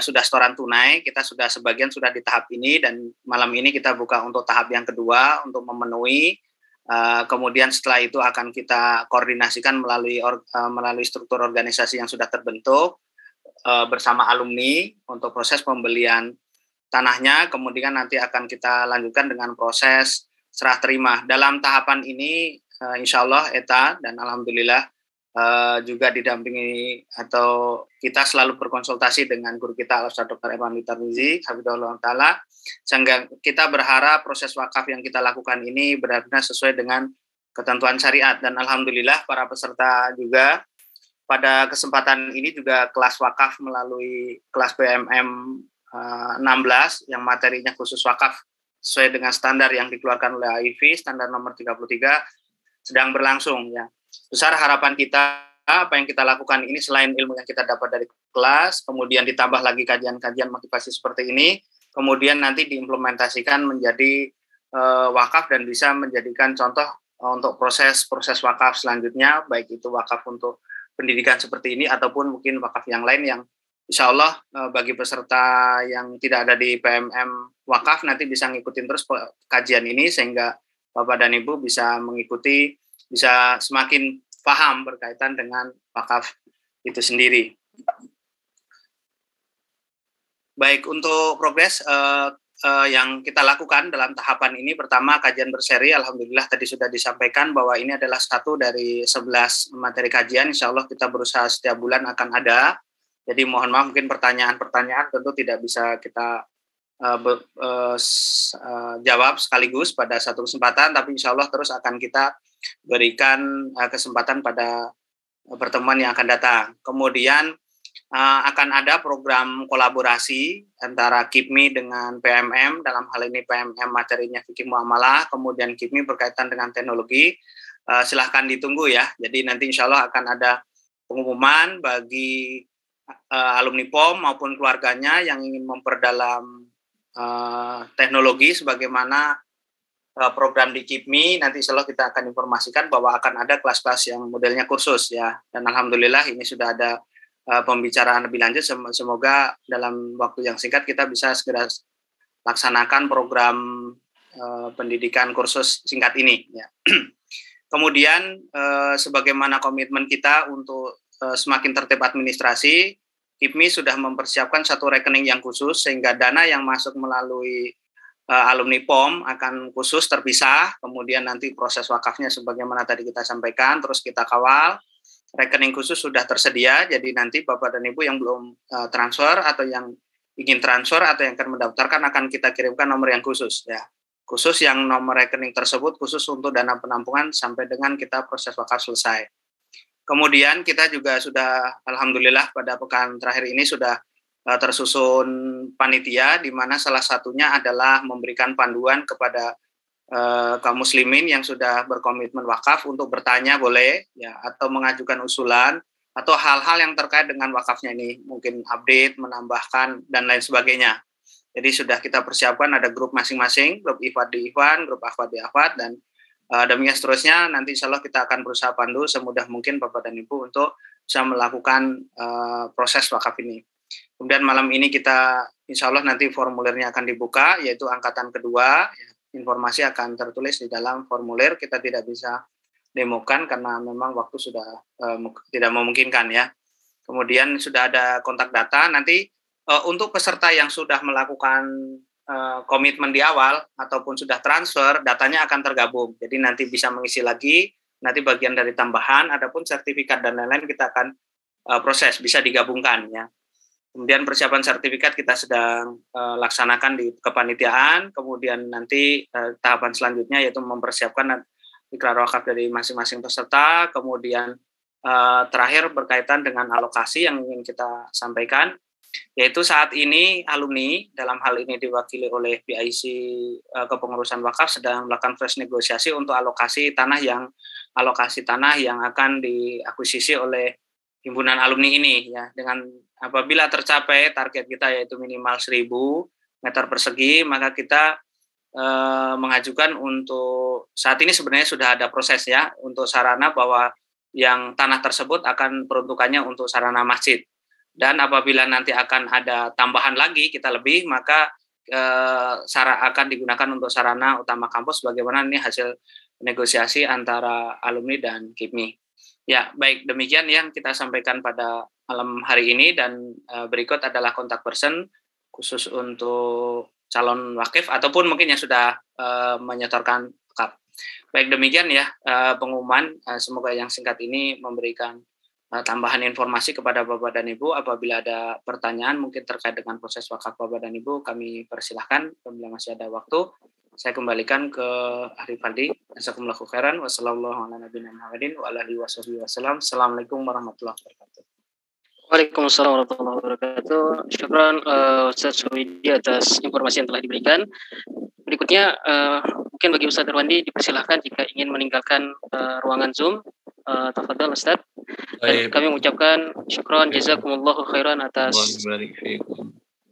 sudah setoran tunai, kita sebagian sudah di tahap ini, dan malam ini kita buka untuk tahap yang kedua untuk memenuhi. Kemudian setelah itu akan kita koordinasikan melalui struktur organisasi yang sudah terbentuk bersama alumni untuk proses pembelian tanahnya. Kemudian nanti akan kita lanjutkan dengan proses serah terima. Dalam tahapan ini insya Allah ETA dan alhamdulillah juga didampingi atau kita selalu berkonsultasi dengan guru kita Al-Ustaz Dr. Irfan Tarmizi hafizahullah taala, sehingga kita berharap proses wakaf yang kita lakukan ini benar-benar sesuai dengan ketentuan syariat, dan alhamdulillah para peserta juga pada kesempatan ini juga kelas wakaf melalui kelas PMM 16 yang materinya khusus wakaf sesuai dengan standar yang dikeluarkan oleh AIV, standar nomor 33, sedang berlangsung ya. Besar harapan kita apa yang kita lakukan ini selain ilmu yang kita dapat dari kelas, kemudian ditambah lagi kajian-kajian motivasi seperti ini, kemudian nanti diimplementasikan menjadi wakaf dan bisa menjadikan contoh untuk proses wakaf selanjutnya, baik itu wakaf untuk pendidikan seperti ini ataupun mungkin wakaf yang lain yang insya Allah bagi peserta yang tidak ada di PMM wakaf nanti bisa ngikutin terus kajian ini, sehingga Bapak dan Ibu bisa mengikuti, bisa semakin paham berkaitan dengan wakaf itu sendiri. Baik, untuk progres yang kita lakukan dalam tahapan ini, pertama kajian berseri, alhamdulillah tadi sudah disampaikan bahwa ini adalah satu dari 11 materi kajian, insya Allah kita berusaha setiap bulan akan ada. Jadi mohon maaf mungkin pertanyaan-pertanyaan tentu tidak bisa kita jawab sekaligus pada satu kesempatan, tapi insya Allah terus akan kita berikan kesempatan pada pertemuan yang akan datang. Kemudian akan ada program kolaborasi antara KIPMI dengan PMM, dalam hal ini PMM materinya fikih muamalah, kemudian KIPMI berkaitan dengan teknologi. Silahkan ditunggu ya, jadi nanti insya Allah akan ada pengumuman bagi alumni POM maupun keluarganya yang ingin memperdalam teknologi sebagaimana program di KIPMI. Nanti insya Allah kita akan informasikan bahwa akan ada kelas-kelas yang modelnya kursus ya, dan alhamdulillah ini sudah ada pembicaraan lebih lanjut. Semoga dalam waktu yang singkat kita bisa segera laksanakan program pendidikan kursus singkat ini ya. Kemudian sebagaimana komitmen kita untuk semakin tertib administrasi, KIPMI sudah mempersiapkan satu rekening yang khusus sehingga dana yang masuk melalui alumni POM akan khusus terpisah. Kemudian nanti proses wakafnya sebagaimana tadi kita sampaikan terus kita kawal. Rekening khusus sudah tersedia, jadi nanti Bapak dan Ibu yang belum transfer atau yang ingin transfer atau yang akan mendaftarkan akan kita kirimkan nomor yang khusus ya. Khusus yang nomor rekening tersebut khusus untuk dana penampungan sampai dengan kita proses wakaf selesai. Kemudian kita juga sudah alhamdulillah pada pekan terakhir ini sudah tersusun panitia, di mana salah satunya adalah memberikan panduan kepada kaum muslimin yang sudah berkomitmen wakaf untuk bertanya boleh ya, atau mengajukan usulan atau hal-hal yang terkait dengan wakafnya ini, mungkin update, menambahkan dan lain sebagainya. Jadi sudah kita persiapkan ada grup masing-masing, grup Ifad di Ifan, grup Akhwat di Akhwat, dan demikian seterusnya. Nanti insya Allah kita akan berusaha pandu semudah mungkin Bapak dan Ibu untuk bisa melakukan proses wakaf ini. Kemudian malam ini kita insya Allah nanti formulirnya akan dibuka, yaitu angkatan kedua. Informasi akan tertulis di dalam formulir, kita tidak bisa demokan karena memang waktu sudah tidak memungkinkan ya. Kemudian sudah ada kontak data, nanti untuk peserta yang sudah melakukan komitmen di awal ataupun sudah transfer, datanya akan tergabung. Jadi nanti bisa mengisi lagi, nanti bagian dari tambahan, adapun sertifikat dan lain-lain kita akan proses, bisa digabungkan ya. Kemudian persiapan sertifikat kita sedang laksanakan di kepanitiaan, kemudian nanti tahapan selanjutnya yaitu mempersiapkan ikrar wakaf dari masing-masing peserta, kemudian terakhir berkaitan dengan alokasi yang ingin kita sampaikan, yaitu saat ini alumni dalam hal ini diwakili oleh BIC Kepengurusan Wakaf sedang melakukan fresh negosiasi untuk alokasi tanah yang akan diakuisisi oleh himpunan alumni ini ya, dengan apabila tercapai target kita yaitu minimal 1.000 meter persegi, maka kita mengajukan untuk saat ini sebenarnya sudah ada proses ya untuk sarana, bahwa yang tanah tersebut akan peruntukannya untuk sarana masjid, dan apabila nanti akan ada tambahan lagi kita lebih, maka akan digunakan untuk sarana utama kampus, bagaimana ini hasil negosiasi antara alumni dan KIPMI. Ya, baik, demikian yang kita sampaikan pada malam hari ini, dan berikut adalah kontak person khusus untuk calon wakif ataupun mungkin yang sudah menyetorkan wakaf. Baik, demikian ya pengumuman. Semoga yang singkat ini memberikan tambahan informasi kepada Bapak dan Ibu. Apabila ada pertanyaan mungkin terkait dengan proses wakaf Bapak dan Ibu, kami persilahkan. Apabila masih ada waktu, saya kembalikan ke Arif Aldi. Jazakumullahu khairan. Wassalamualaikum warahmatullahi wabarakatuh. Waalaikumsalam warahmatullahi wabarakatuh. Syukran Ustaz Suwidi atas informasi yang telah diberikan. Berikutnya mungkin bagi Ustaz Irwandi dipersilahkan jika ingin meninggalkan ruangan Zoom. Tafadhal Ustaz. Dan kami mengucapkan syukran jazakumullahu khairan atas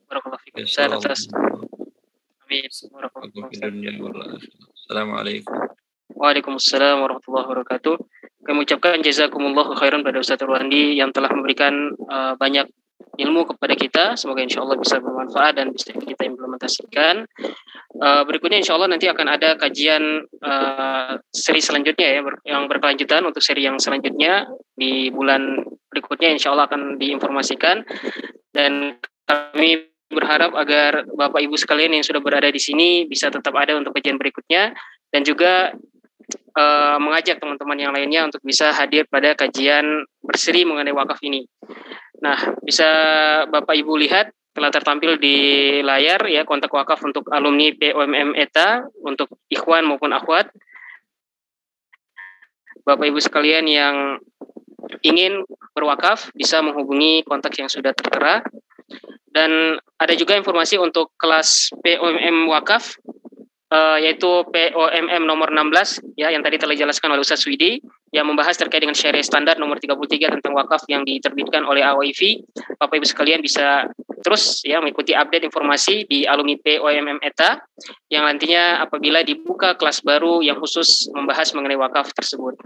barakallahu fikum Ustaz atas Assalamualaikum. Waalaikumsalam warahmatullahi wabarakatuh. Kami ucapkan jazakumullahu khairan pada Ustaz Irwandi yang telah memberikan banyak ilmu kepada kita. Semoga insya Allah bisa bermanfaat dan bisa kita implementasikan. Berikutnya insya Allah nanti akan ada kajian seri selanjutnya ya, yang berkelanjutan. Untuk seri yang selanjutnya di bulan berikutnya insya Allah akan diinformasikan. Dan kami berharap agar Bapak Ibu sekalian yang sudah berada di sini bisa tetap ada untuk kajian berikutnya, dan juga mengajak teman-teman yang lainnya untuk bisa hadir pada kajian berseri mengenai wakaf ini. Nah, bisa Bapak Ibu lihat telah tertampil di layar ya, kontak wakaf untuk alumni POMM ETA, untuk ikhwan maupun akhwat. Bapak Ibu sekalian yang ingin berwakaf bisa menghubungi kontak yang sudah tertera. Dan ada juga informasi untuk kelas POMM wakaf, yaitu POMM nomor 16 ya, yang tadi telah dijelaskan oleh Ustaz Widi, yang membahas terkait dengan syariah standar nomor 33 tentang wakaf yang diterbitkan oleh AWIV. Bapak Ibu sekalian bisa terus ya mengikuti update informasi di alumni POMM ETA, yang nantinya apabila dibuka kelas baru yang khusus membahas mengenai wakaf tersebut.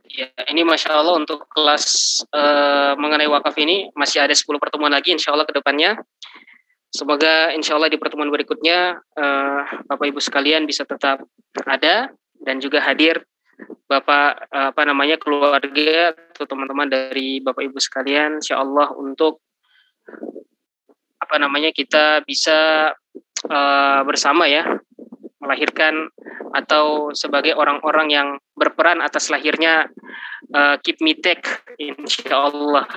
Ya, ini Masya Allah untuk kelas mengenai wakaf ini masih ada 10 pertemuan lagi insya Allah ke depannya. Semoga insya Allah di pertemuan berikutnya Bapak Ibu sekalian bisa tetap ada dan juga hadir Bapak keluarga atau teman-teman dari Bapak Ibu sekalian, insya Allah untuk kita bisa bersama ya melahirkan atau sebagai orang-orang yang berperan atas lahirnya Keep Me Tech, insya Allah,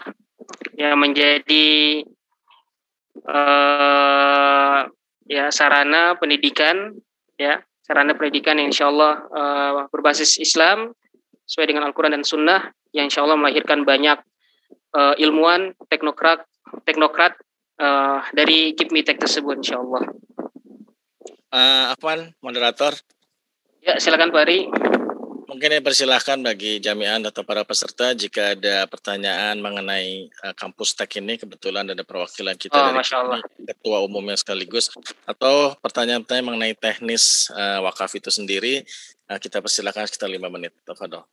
yang menjadi sarana pendidikan ya, sarana pendidikan yang insya Allah berbasis Islam sesuai dengan Al-Quran dan Sunnah, yang insya Allah melahirkan banyak ilmuwan, teknokrat dari Keep Me Tech tersebut, insya Allah. Afwan, moderator. Ya, silakan Pak Ari. Mungkin dipersilahkan bagi jami'an atau para peserta jika ada pertanyaan mengenai kampus Tech ini. Kebetulan ada perwakilan kita dari ketua umumnya sekaligus, atau pertanyaan-pertanyaan mengenai teknis wakaf itu sendiri, kita persilahkan sekitar 5 menit. Tafadhol.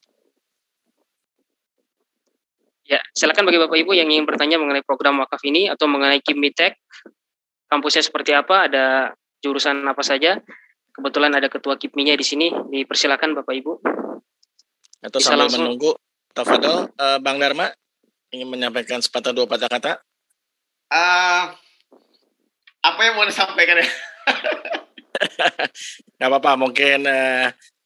Ya, silakan bagi Bapak Ibu yang ingin bertanya mengenai program wakaf ini atau mengenai Keep Me Tech, kampusnya seperti apa, ada jurusan apa saja. Kebetulan ada ketua KIPMI-nya di sini, dipersilakan Bapak Ibu. Atau bisa sambil langsung menunggu, tafadhol, Bang Dharma ingin menyampaikan sepatah dua patah kata. Apa yang mau disampaikan ya? Nggak apa-apa, mungkin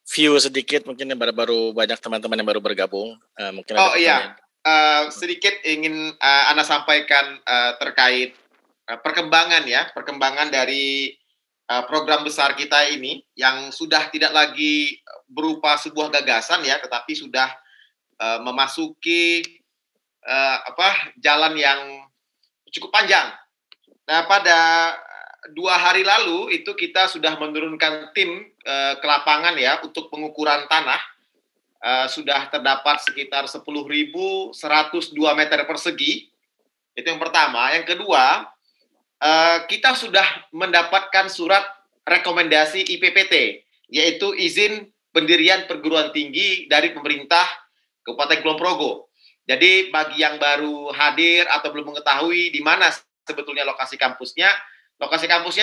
view sedikit, mungkin baru banyak teman-teman yang baru bergabung. Mungkin oh iya, sedikit ingin Anda sampaikan terkait perkembangan dari program besar kita ini yang sudah tidak lagi berupa sebuah gagasan ya, tetapi sudah memasuki jalan yang cukup panjang. Nah, pada 2 hari lalu itu kita sudah menurunkan tim ke lapangan ya untuk pengukuran tanah. Sudah terdapat sekitar 10.102 meter persegi. Itu yang pertama. Yang kedua, kita sudah mendapatkan surat rekomendasi IPPT, yaitu izin pendirian perguruan tinggi dari pemerintah Kabupaten Kulon Progo. Jadi bagi yang baru hadir atau belum mengetahui di mana sebetulnya lokasi kampusnya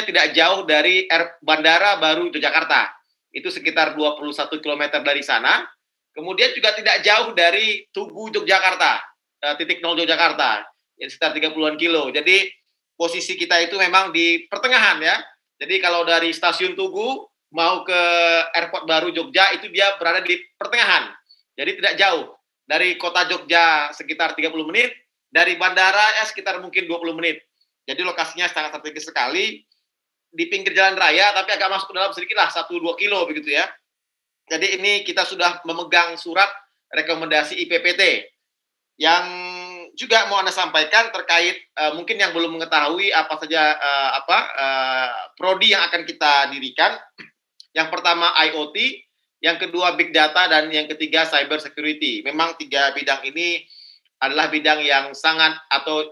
tidak jauh dari Bandara Baru Yogyakarta. Itu sekitar 21 km dari sana. Kemudian juga tidak jauh dari Tugu Yogyakarta, titik 0 Yogyakarta, sekitar 30-an kilo. Jadi posisi kita itu memang di pertengahan ya. Jadi kalau dari stasiun Tugu mau ke Airport Baru Jogja itu dia berada di pertengahan. Jadi tidak jauh. Dari kota Jogja sekitar 30 menit, dari bandara sekitar mungkin 20 menit. Jadi lokasinya sangat strategis sekali. Di pinggir jalan raya tapi agak masuk ke dalam sedikit lah, 1-2 kilo begitu ya. Jadi ini kita sudah memegang surat rekomendasi IPPT. Yang juga mau Anda sampaikan terkait mungkin yang belum mengetahui apa saja prodi yang akan kita dirikan. Yang pertama IoT, yang kedua Big Data, dan yang ketiga Cyber Security. Memang 3 bidang ini adalah bidang yang sangat atau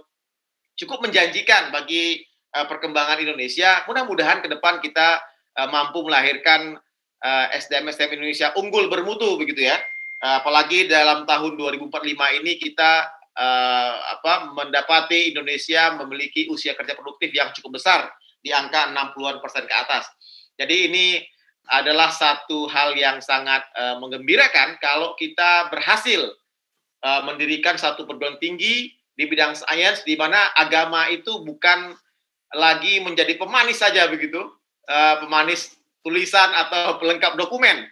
cukup menjanjikan bagi perkembangan Indonesia. Mudah-mudahan ke depan kita mampu melahirkan SDM-SDM Indonesia unggul bermutu begitu ya. Apalagi dalam tahun 2045 ini kita mendapati Indonesia memiliki usia kerja produktif yang cukup besar di angka 60% ke atas. Jadi ini adalah satu hal yang sangat menggembirakan kalau kita berhasil mendirikan satu perguruan tinggi di bidang sains di mana agama itu bukan lagi menjadi pemanis saja begitu, pemanis tulisan atau pelengkap dokumen.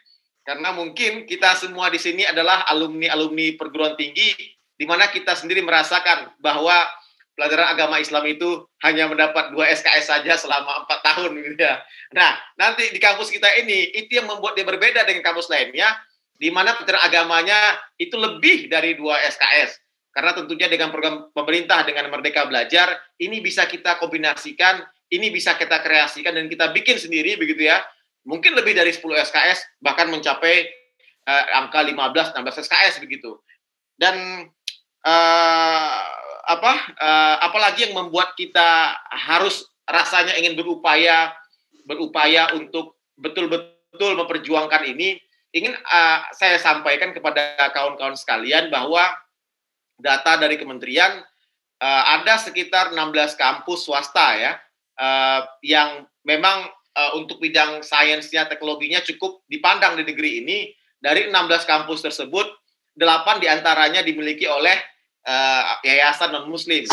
Karena mungkin kita semua di sini adalah alumni perguruan tinggi di mana kita sendiri merasakan bahwa pelajaran agama Islam itu hanya mendapat 2 SKS saja selama 4 tahun gitu ya. Nah, nanti di kampus kita ini itu yang membuat dia berbeda dengan kampus lainnya di mana pelajaran agamanya itu lebih dari 2 SKS. Karena tentunya dengan program pemerintah dengan Merdeka Belajar ini bisa kita kombinasikan, ini bisa kita kreasikan dan kita bikin sendiri begitu ya. Mungkin lebih dari 10 SKS, bahkan mencapai angka 15-16 SKS begitu. Dan apalagi yang membuat kita harus rasanya ingin berupaya untuk betul-betul memperjuangkan ini, ingin saya sampaikan kepada kawan-kawan sekalian bahwa data dari kementerian ada sekitar 16 kampus swasta ya, yang memang untuk bidang sainsnya, teknologinya cukup dipandang di negeri ini. Dari 16 kampus tersebut, 8 diantaranya dimiliki oleh yayasan non-muslim.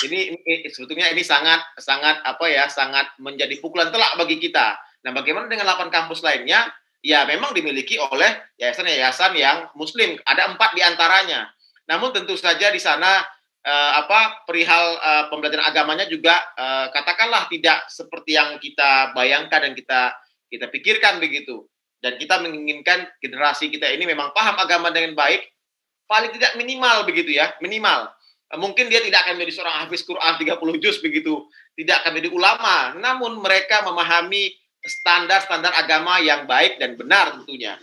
Ini sebetulnya ini sangat menjadi pukulan telak bagi kita. Nah, bagaimana dengan 8 kampus lainnya? Ya, memang dimiliki oleh yayasan-yayasan yang muslim. Ada 4 diantaranya. Namun tentu saja di sana perihal pembelajaran agamanya juga katakanlah tidak seperti yang kita bayangkan dan kita pikirkan begitu. Dan kita menginginkan generasi kita ini memang paham agama dengan baik, paling tidak minimal begitu ya, minimal. Mungkin dia tidak akan menjadi seorang hafiz Quran 30 juz begitu, tidak akan menjadi ulama, namun mereka memahami standar-standar agama yang baik dan benar tentunya.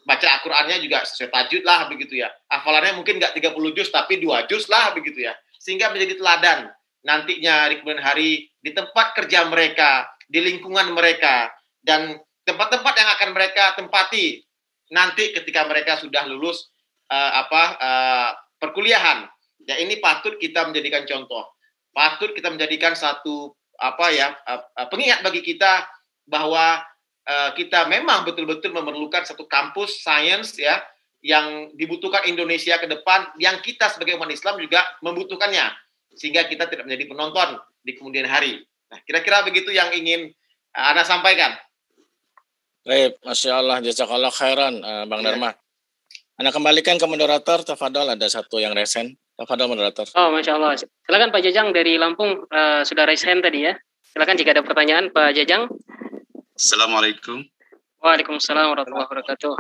Baca Al-Qur'annya juga sesuai tajwid lah begitu ya. Hafalannya mungkin nggak 30 juz tapi 2 juz lah begitu ya. Sehingga menjadi teladan nantinya di kemudian hari di tempat kerja mereka, di lingkungan mereka, dan tempat-tempat yang akan mereka tempati nanti ketika mereka sudah lulus perkuliahan. Ya, ini patut kita menjadikan contoh. Patut kita menjadikan satu pengingat bagi kita bahwa kita memang betul-betul memerlukan satu kampus sains ya yang dibutuhkan Indonesia ke depan, yang kita sebagai umat Islam juga membutuhkannya, sehingga kita tidak menjadi penonton di kemudian hari. Nah, kira-kira begitu yang ingin Ana sampaikan. Baik, Masya Allah, jazakallah khairan, Bang Dharma. Ana kembalikan ke moderator, tafadhol, ada satu yang resen. Tafadhol moderator. Oh, Masya Allah. Silakan Pak Jajang dari Lampung, sudah raise hand tadi ya. Silakan jika ada pertanyaan, Pak Jajang. Assalamualaikum. Waalaikumsalam warahmatullahi wabarakatuh.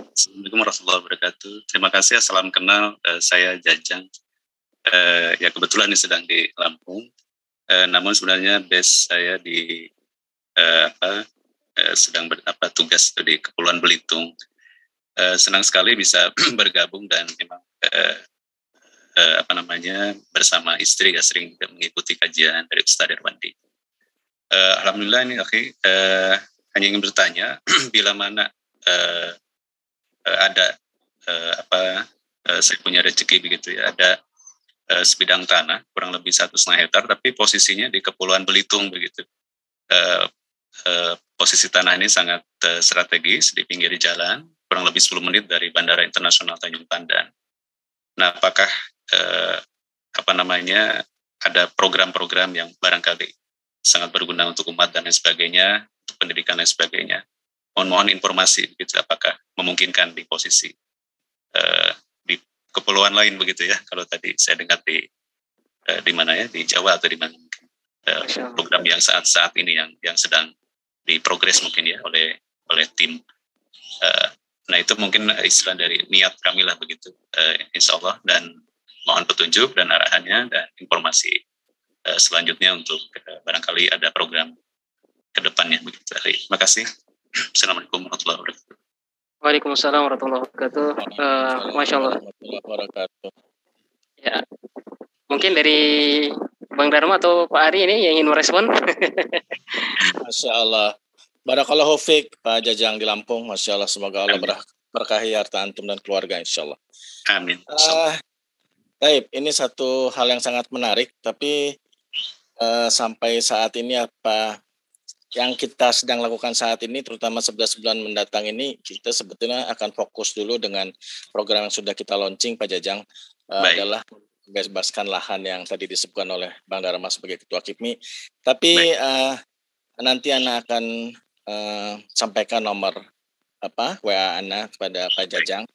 Assalamualaikum warahmatullahi wabarakatuh. Terima kasih, salam kenal. Saya Jajang. Ya kebetulan ini sedang di Lampung. Namun sebenarnya base saya di sedang tugas di Kepulauan Belitung. Senang sekali bisa bergabung dan memang bersama istri ya sering mengikuti kajian dari Ustaz Irwandi. Alhamdulillah ini hanya ingin bertanya bila mana ada saya punya rezeki begitu ya, ada sebidang tanah kurang lebih 1,5 hektar tapi posisinya di Kepulauan Belitung begitu. Posisi tanah ini sangat strategis di pinggir jalan, kurang lebih 10 menit dari Bandara Internasional Tanjung Pandan. Nah, apakah ada program-program yang barangkali sangat berguna untuk umat dan lain sebagainya, untuk pendidikan dan sebagainya. Mohon informasi begitu, apakah memungkinkan di posisi di kepulauan lain begitu ya. Kalau tadi saya dengar di mana ya, di Jawa atau di mana mungkin program yang saat ini yang sedang diprogres mungkin ya oleh tim. Nah itu mungkin istilah dari niat kami lah begitu, insya Allah, dan mohon petunjuk dan arahannya dan informasi selanjutnya untuk barangkali ada program ke depannya begitu. Terima kasih. Assalamualaikum warahmatullahi wabarakatuh. Waalaikumsalam warahmatullahi wabarakatuh. Masya Allah. Ya, mungkin dari Bang Dharma atau Pak Ari ini yang ingin merespon. Masya Allah. Barakallahu fiik Pak Jajang di Lampung. Masya Allah, semoga Allah berkahi harta antum dan keluarga insya Allah. Amin. Baik, ini satu hal yang sangat menarik, tapi sampai saat ini yang kita sedang lakukan saat ini, terutama 11 bulan mendatang ini, kita sebetulnya akan fokus dulu dengan program yang sudah kita launching, Pak Jajang, adalah bebaskan lahan yang tadi disebutkan oleh Bang Dharma sebagai Ketua KIPMI. Tapi nanti Ana akan sampaikan nomor WA Ana kepada Pak Jajang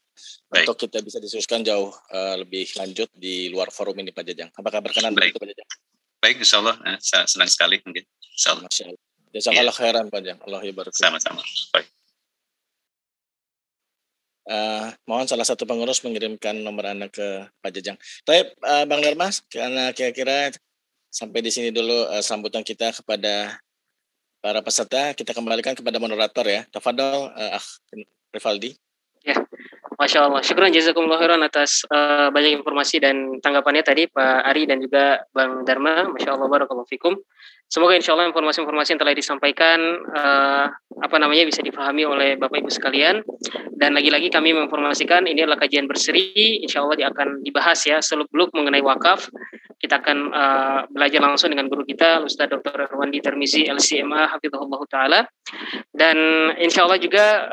untuk kita bisa diskusikan jauh lebih lanjut di luar forum ini, Pak Jajang. Apakah berkenan begitu, Pak Jajang? Baik, insya Allah. Senang sekali mungkin. Insya Allah. Jazakallah khairan, Pak Jajang. Allah yabarak. Sama-sama. Baik. Mohon salah satu pengurus mengirimkan nomor Anda ke Pak Jajang. Baik, Bang Dharma, karena kira-kira sampai di sini dulu sambutan kita kepada para peserta. Kita kembalikan kepada moderator ya. Tafadhol, Rivaldi. Ya, Masya Allah. Syukran jazakumullah khairan atas banyak informasi dan tanggapannya tadi Pak Ari dan juga Bang Dharma. Masya Allah, barakallahu fikum. Semoga insya Allah informasi-informasi yang telah disampaikan bisa dipahami oleh Bapak Ibu sekalian. Dan lagi-lagi kami menginformasikan ini adalah kajian berseri. Insya Allah akan dibahas ya seluk-beluk mengenai wakaf. Kita akan belajar langsung dengan guru kita, Ustaz Dr. Erwandi Tirmizi, LCMA, Hafizahullah Ta'ala. Dan insya Allah juga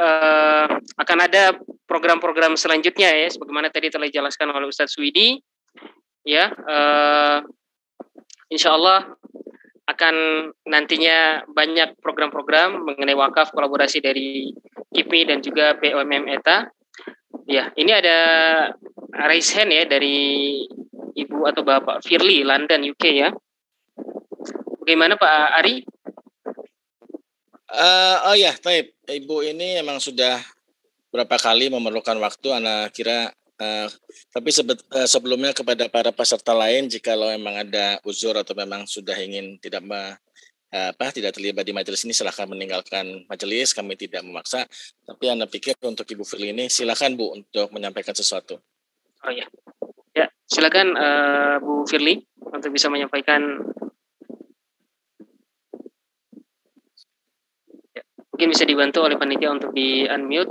akan ada program-program selanjutnya ya, sebagaimana tadi telah dijelaskan oleh Ustaz Swidi. Ya, insya Allah akan nantinya banyak program-program mengenai wakaf, kolaborasi dari KIPMI dan juga POMM ETA. Ya, ini ada raise hand ya dari Ibu atau Bapak Firly, London, UK ya. Bagaimana Pak Ari? Oh ya, baik. Ibu ini memang sudah berapa kali memerlukan waktu, Ana kira. Tapi sebelumnya kepada para peserta lain, jika memang ada uzur atau memang sudah ingin tidak terlibat di majelis ini, silakan meninggalkan majelis. Kami tidak memaksa. Tapi Ana pikir untuk Ibu Firly ini, silakan Bu untuk menyampaikan sesuatu. Oh ya, ya silakan Bu Firly untuk bisa menyampaikan. Ya, mungkin bisa dibantu oleh panitia untuk di unmute.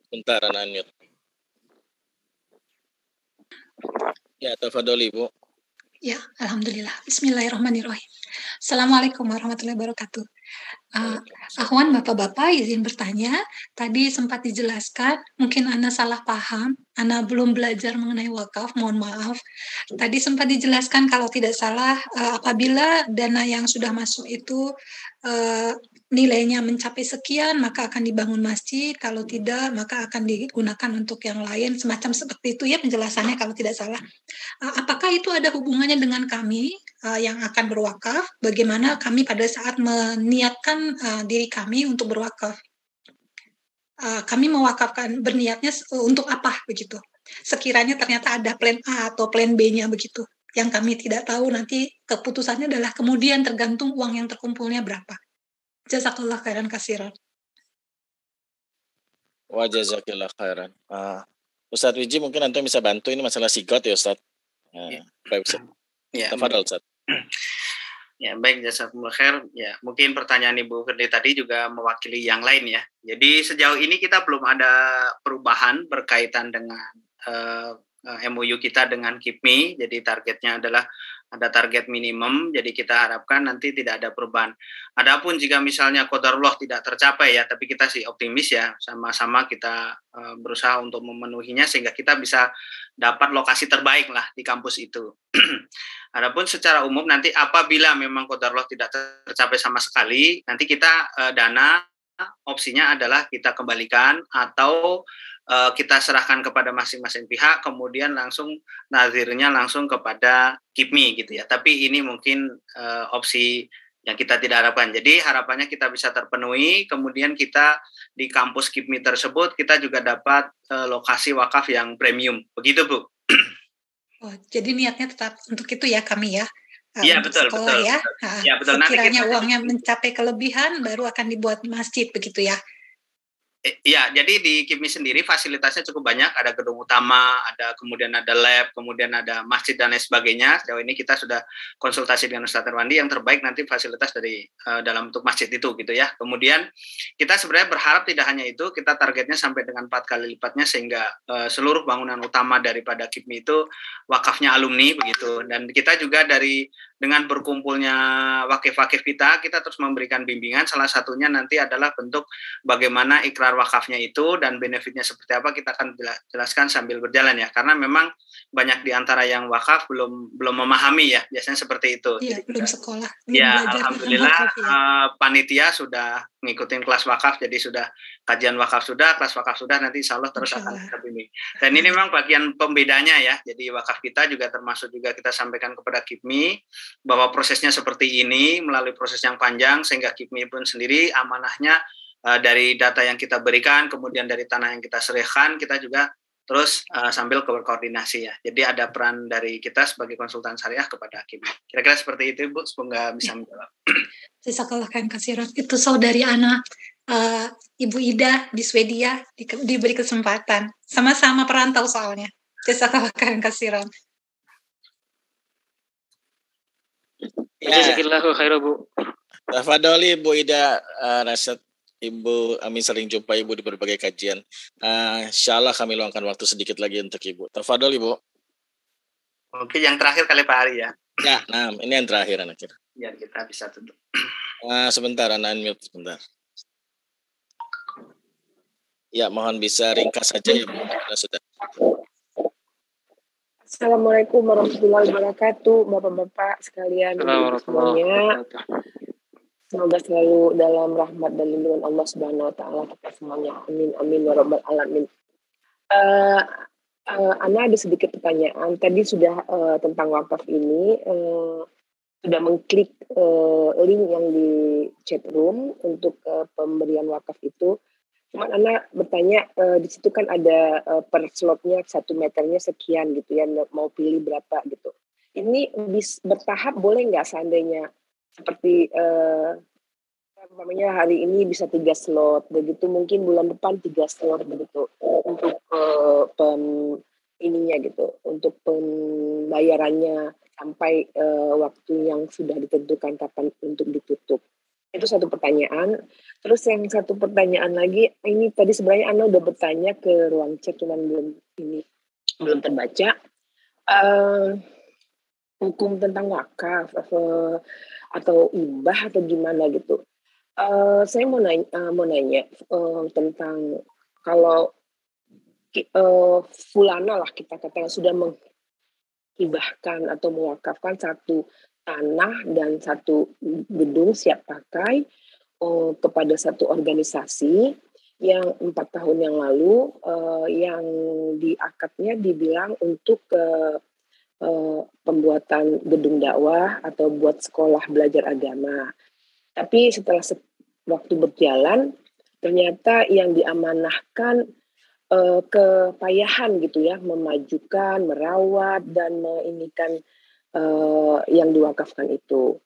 Bentar, Ana unmute. Ya, tafadhol Ibu. Ya, alhamdulillah. Bismillahirrahmanirrahim. Assalamualaikum warahmatullahi wabarakatuh. Akhwan, Bapak-Bapak, izin bertanya. Tadi sempat dijelaskan, mungkin Ana salah paham. Ana belum belajar mengenai wakaf, mohon maaf. Tadi sempat dijelaskan kalau tidak salah, apabila dana yang sudah masuk itu nilainya mencapai sekian, maka akan dibangun masjid. Kalau tidak, maka akan digunakan untuk yang lain. Semacam seperti itu ya penjelasannya kalau tidak salah. Apakah itu ada hubungannya dengan kami yang akan berwakaf? Bagaimana kami pada saat meniatkan diri kami untuk berwakaf? Kami mewakafkan berniatnya untuk apa begitu? Sekiranya ternyata ada plan A atau plan B-nya begitu. Yang kami tidak tahu nanti keputusannya adalah kemudian tergantung uang yang terkumpulnya berapa. Jazakallah khairan katsiran. Wa jazakillah khairan. Ustadz Wiji mungkin Anda bisa bantu ini masalah sigot ya Ustadz. Baik Ustadz. Ya, tafadhol Ustadz. Ya, baik, jazakumullah khair. Ya, mungkin pertanyaan Ibu Firly tadi juga mewakili yang lain ya. Jadi sejauh ini kita belum ada perubahan berkaitan dengan MOU kita dengan KIPMI. Jadi targetnya adalah ada target minimum, jadi kita harapkan nanti tidak ada perubahan. Adapun jika misalnya qadarullah tidak tercapai ya, tapi kita sih optimis ya, sama-sama kita berusaha untuk memenuhinya sehingga kita bisa dapat lokasi terbaik lah di kampus itu. Adapun secara umum nanti apabila memang qadarullah tidak tercapai sama sekali, nanti kita dana opsinya adalah kita kembalikan atau kita serahkan kepada masing-masing pihak, kemudian langsung nazirnya langsung kepada KIPMI gitu ya. Tapi ini mungkin opsi yang kita tidak harapkan. Jadi harapannya kita bisa terpenuhi, kemudian kita di kampus KIPMI tersebut kita juga dapat lokasi wakaf yang premium. Begitu Bu. Oh, jadi niatnya tetap untuk itu ya kami ya. Iya betul sekolah, betul. Ya. Ya betul. Sekiranya uangnya mencapai kelebihan baru akan dibuat masjid begitu ya. Ya, jadi di KIPMI sendiri fasilitasnya cukup banyak, ada gedung utama, kemudian ada lab, kemudian ada masjid dan lain sebagainya. Sejauh ini kita sudah konsultasi dengan Ustaz Erwandi, yang terbaik nanti fasilitas dari dalam bentuk masjid itu gitu ya. Kemudian kita sebenarnya berharap tidak hanya itu, kita targetnya sampai dengan 4 kali lipatnya sehingga seluruh bangunan utama daripada KIPMI itu wakafnya alumni begitu. Dan kita juga dari dengan berkumpulnya wakif-wakif kita terus memberikan bimbingan. Salah satunya nanti adalah bentuk bagaimana ikrar wakafnya itu dan benefitnya seperti apa, kita akan jelaskan sambil berjalan ya. Karena memang banyak di antara yang wakaf belum memahami ya, biasanya seperti itu. Iya, belum sekolah, belum ya, belajar. Alhamdulillah Wakaf, ya. Panitia sudah ngikutin kelas wakaf, jadi sudah kajian wakaf sudah, kelas wakaf sudah, nanti insya Allah terus akan kita bimbing. Dan ini memang bagian pembedanya ya, jadi wakaf kita juga termasuk juga kita sampaikan kepada KIPMI bahwa prosesnya seperti ini melalui proses yang panjang, sehingga KIPMI pun sendiri amanahnya dari data yang kita berikan, kemudian dari tanah yang kita serahkan, kita juga terus sambil berkoordinasi ya. Jadi ada peran dari kita sebagai konsultan syariah kepada KIPMI. Kira-kira seperti itu Ibu, semoga bisa menjawab. Jazakallah khairan katsiran. Itu saudari Ana, Ibu Ida di Swedia diberi kesempatan. Sama-sama perantau soalnya. Jazakallah khairan katsiran. Jazakillahu khairan, Bu. Tafadholi Bu Ida Rasyad. Ibu, kami sering jumpa Ibu di berbagai kajian. Insya Allah kami luangkan waktu sedikit lagi untuk Ibu. Tafadhol Ibu. Oke, yang terakhir kali Pak Ari ya. Ya, nah ini yang terakhir anak kita. Biar kita bisa tutup. Sebentar, anak unmute sebentar. Ya, mohon bisa ringkas saja ya Bu. Sudah. Assalamualaikum warahmatullahi wabarakatuh, Bapak-bapak sekalian, semuanya. Semoga selalu dalam rahmat dan lindungan Allah Subhanahu wa taala kita semuanya. Amin amin ya rabbal alamin. Ana ada sedikit pertanyaan. Tadi sudah tentang wakaf ini sudah mengklik link yang di chat room untuk pemberian wakaf itu. Cuman Ana bertanya di situ kan ada per slotnya 1 meternya sekian gitu ya, mau pilih berapa gitu. Ini bertahap boleh nggak seandainya seperti umpamanya hari ini bisa 3 slot, begitu mungkin bulan depan 3 slot begitu untuk ininya gitu, untuk pembayarannya sampai waktu yang sudah ditentukan kapan untuk ditutup. Itu satu pertanyaan. Terus yang satu pertanyaan lagi, ini tadi sebenarnya Ana udah bertanya ke ruang chat, cuman belum terbaca. Hukum tentang wakaf atau hibah atau gimana gitu. Saya mau nanya tentang kalau fulana lah kita katakan sudah menghibahkan atau mewakafkan satu tanah dan satu gedung siap pakai kepada satu organisasi yang 4 tahun yang lalu yang di akadnya dibilang untuk pembuatan gedung dakwah atau buat sekolah belajar agama. Tapi setelah waktu berjalan, ternyata yang diamanahkan kepayahan gitu ya, memajukan, merawat, dan menginikan yang diwakafkan itu.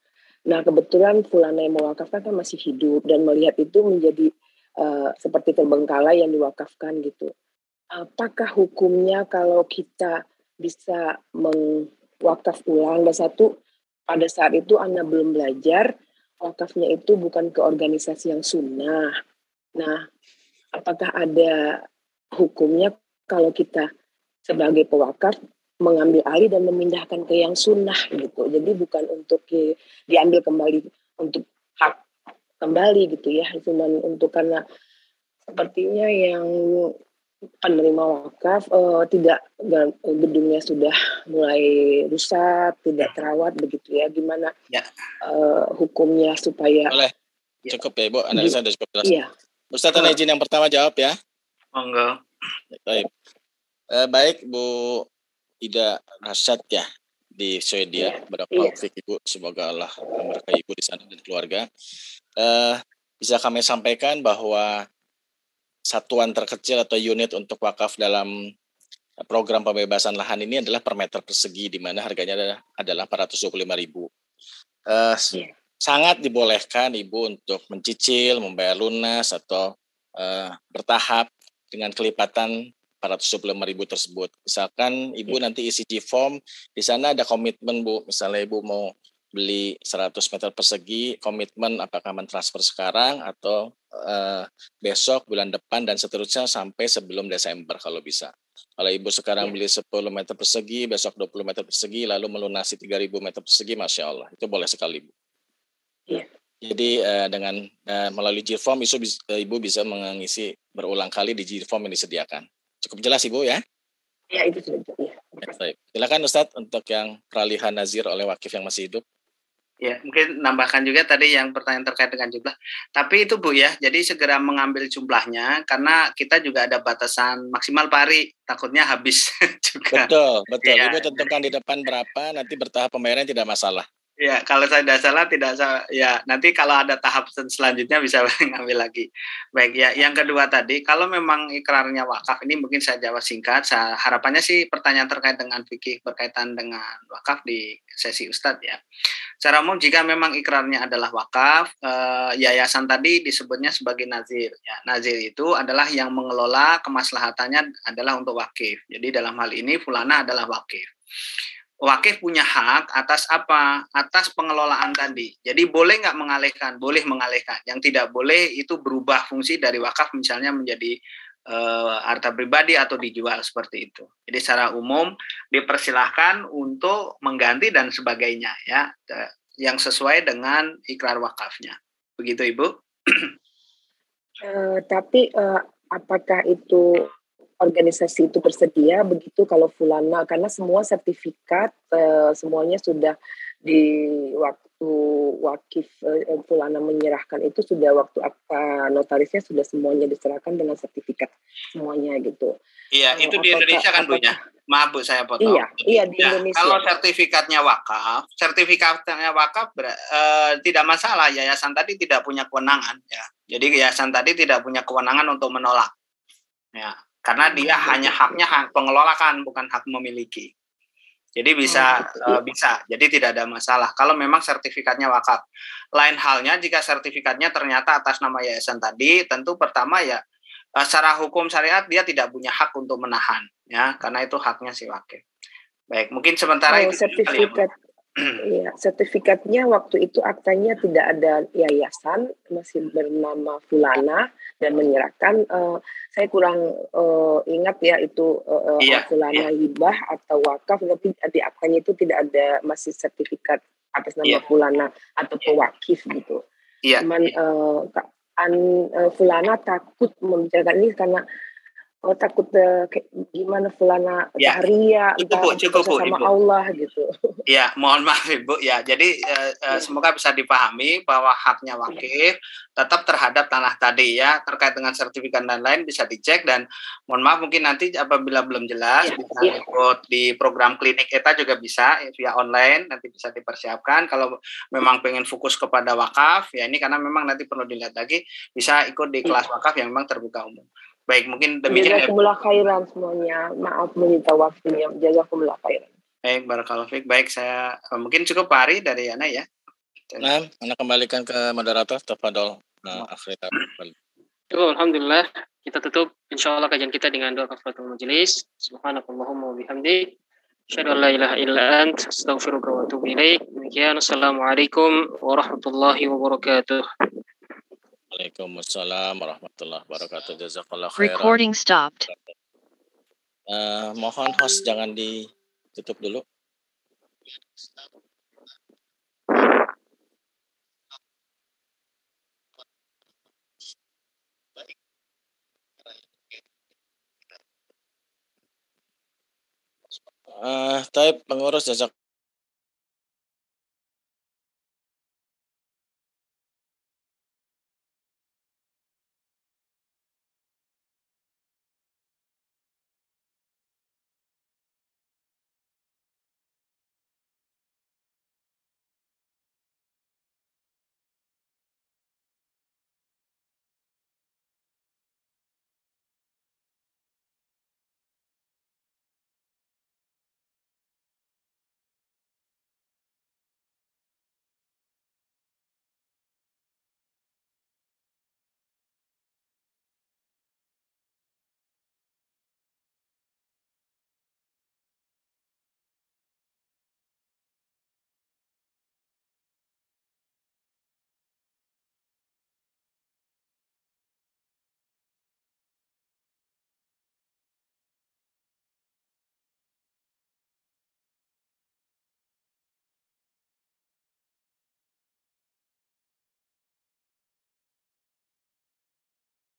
Nah kebetulan fulana yang mewakafkan kan masih hidup dan melihat itu menjadi seperti terbengkalai yang diwakafkan gitu. Apakah hukumnya kalau kita bisa mewakaf ulang? Dan satu, pada saat itu Ana belum belajar, wakafnya itu bukan ke organisasi yang sunnah. Nah, apakah ada hukumnya kalau kita sebagai pewakaf mengambil alih dan memindahkan ke yang sunnah gitu? Jadi bukan untuk diambil kembali untuk hak kembali gitu ya, cuma untuk karena sepertinya yang penerima wakaf tidak, gedungnya sudah mulai rusak, tidak terawat begitu ya, gimana hukumnya supaya boleh cukup ya Ibu, analisa sudah cukup jelas. Iya. Ustaz izin yang pertama jawab ya. Monggo. Baik. Baik Bu Ida Rasyad ya di Swedia. Barakallahu Ibu, semoga Allah memberkahi Ibu di sana dan keluarga. Bisa kami sampaikan bahwa satuan terkecil atau unit untuk wakaf dalam program pembebasan lahan ini adalah per meter persegi, di mana harganya adalah 425.000. Sangat dibolehkan Ibu untuk mencicil, membayar lunas atau bertahap dengan kelipatan 425.000 tersebut. Misalkan Ibu nanti isi G-form, di sana ada komitmen Bu, misalnya Ibu mau beli 100 meter persegi, komitmen apakah mentransfer sekarang atau besok, bulan depan, dan seterusnya sampai sebelum Desember kalau bisa. Kalau ibu sekarang Iya. beli 10 meter persegi, besok 20 meter persegi, lalu melunasi 3.000 meter persegi, Masya Allah. Itu boleh sekali, Bu. Iya. Jadi dengan melalui JIRFOM, ibu bisa mengisi berulang kali di JIRFOM yang disediakan. Cukup jelas, Ibu, ya? Ya, itu sudah jelas. Ya. Baik. Silakan Ustadz untuk yang peralihan nazir oleh wakif yang masih hidup. Ya, mungkin nambahkan juga tadi yang pertanyaan terkait dengan jumlah. Tapi itu Bu ya, jadi segera mengambil jumlahnya karena kita juga ada batasan maksimal pari, takutnya habis juga. Betul. Ya. Ibu tentukan di depan berapa, nanti bertahap pembayaran tidak masalah. Ya, kalau saya tidak salah ya nanti kalau ada tahap selanjutnya bisa ngambil lagi. Baik ya, yang kedua tadi kalau memang ikrarnya wakaf ini mungkin saya jawab singkat. Harapannya sih pertanyaan terkait dengan fikih berkaitan dengan wakaf di sesi Ustadz ya. Secara umum jika memang ikrarnya adalah wakaf, yayasan tadi disebutnya sebagai nazir. Ya, nazir itu adalah yang mengelola kemaslahatannya adalah untuk wakif. Jadi dalam hal ini fulana adalah wakif. Wakif punya hak atas apa? Atas pengelolaan tadi. Jadi boleh nggak mengalihkan? Boleh mengalihkan. Yang tidak boleh itu berubah fungsi dari wakaf misalnya menjadi harta pribadi atau dijual seperti itu. Jadi secara umum dipersilahkan untuk mengganti dan sebagainya ya, yang sesuai dengan ikrar wakafnya. Begitu Ibu? Tapi apakah itu organisasi itu bersedia begitu kalau fulana, karena semua sertifikat semuanya sudah di waktu wakif fulana menyerahkan itu sudah waktu akta notarisnya sudah semuanya diserahkan dengan sertifikat semuanya gitu. Iya, itu di Indonesia kan Bu ya? Maaf Bu saya potong. Iya di Indonesia. Kalau sertifikatnya wakaf tidak masalah, yayasan tadi tidak punya kewenangan ya. Jadi yayasan tadi tidak punya kewenangan untuk menolak. Ya. Karena dia hanya haknya hak pengelola kan, bukan hak memiliki. Jadi bisa. Jadi tidak ada masalah. Kalau memang sertifikatnya wakaf. Lain halnya jika sertifikatnya ternyata atas nama yayasan tadi, tentu pertama ya secara hukum syariat dia tidak punya hak untuk menahan, ya, karena itu haknya si wakif. Baik, mungkin sementara itu sertifikat. Iya, sertifikatnya waktu itu aktanya tidak ada yayasan, masih bernama fulana dan menyerahkan. Saya kurang ingat ya itu fulana hibah atau wakaf, tapi di aktanya itu tidak ada masih sertifikat atas nama fulana atau pewakif gitu. Cuman fulana takut membicarakan ini karena takut gimana fulana ria cukup sama Ibu. Allah gitu. Ya, mohon maaf Ibu ya. Jadi semoga bisa dipahami bahwa haknya wakif tetap terhadap tanah tadi ya, terkait dengan sertifikat dan lain bisa dicek, dan mohon maaf mungkin nanti apabila belum jelas bisa ikut di program klinik kita juga bisa via online, nanti bisa dipersiapkan. Kalau memang pengen fokus kepada wakaf ya ini karena memang nanti perlu dilihat lagi, bisa ikut di kelas wakaf yang memang terbuka umum. Baik, mungkin demikian. Jazakumullah khairan semuanya. Maaf meminta waktunya. Jazakumullah khairan. Baik, barakallahu fiik. Baik, saya mungkin cukup Pak Ari dari Ana ya. Nah, Ana kembalikan ke moderator. Tafadhol akhirnya. Alhamdulillah, kita tutup insyaallah kajian kita dengan doa kafaratul majelis. Subhanakallahumma wa bihamdik, asyhadu an la ilaha illa anta, astaghfiruka wa atubu ilaik. Demikian, assalamualaikum warahmatullahi wabarakatuh. Waalaikumsalam warahmatullahi wabarakatuh. Jazakallah khairan. Recording stopped. Mohon host jangan ditutup dulu. Taib pengurus jazak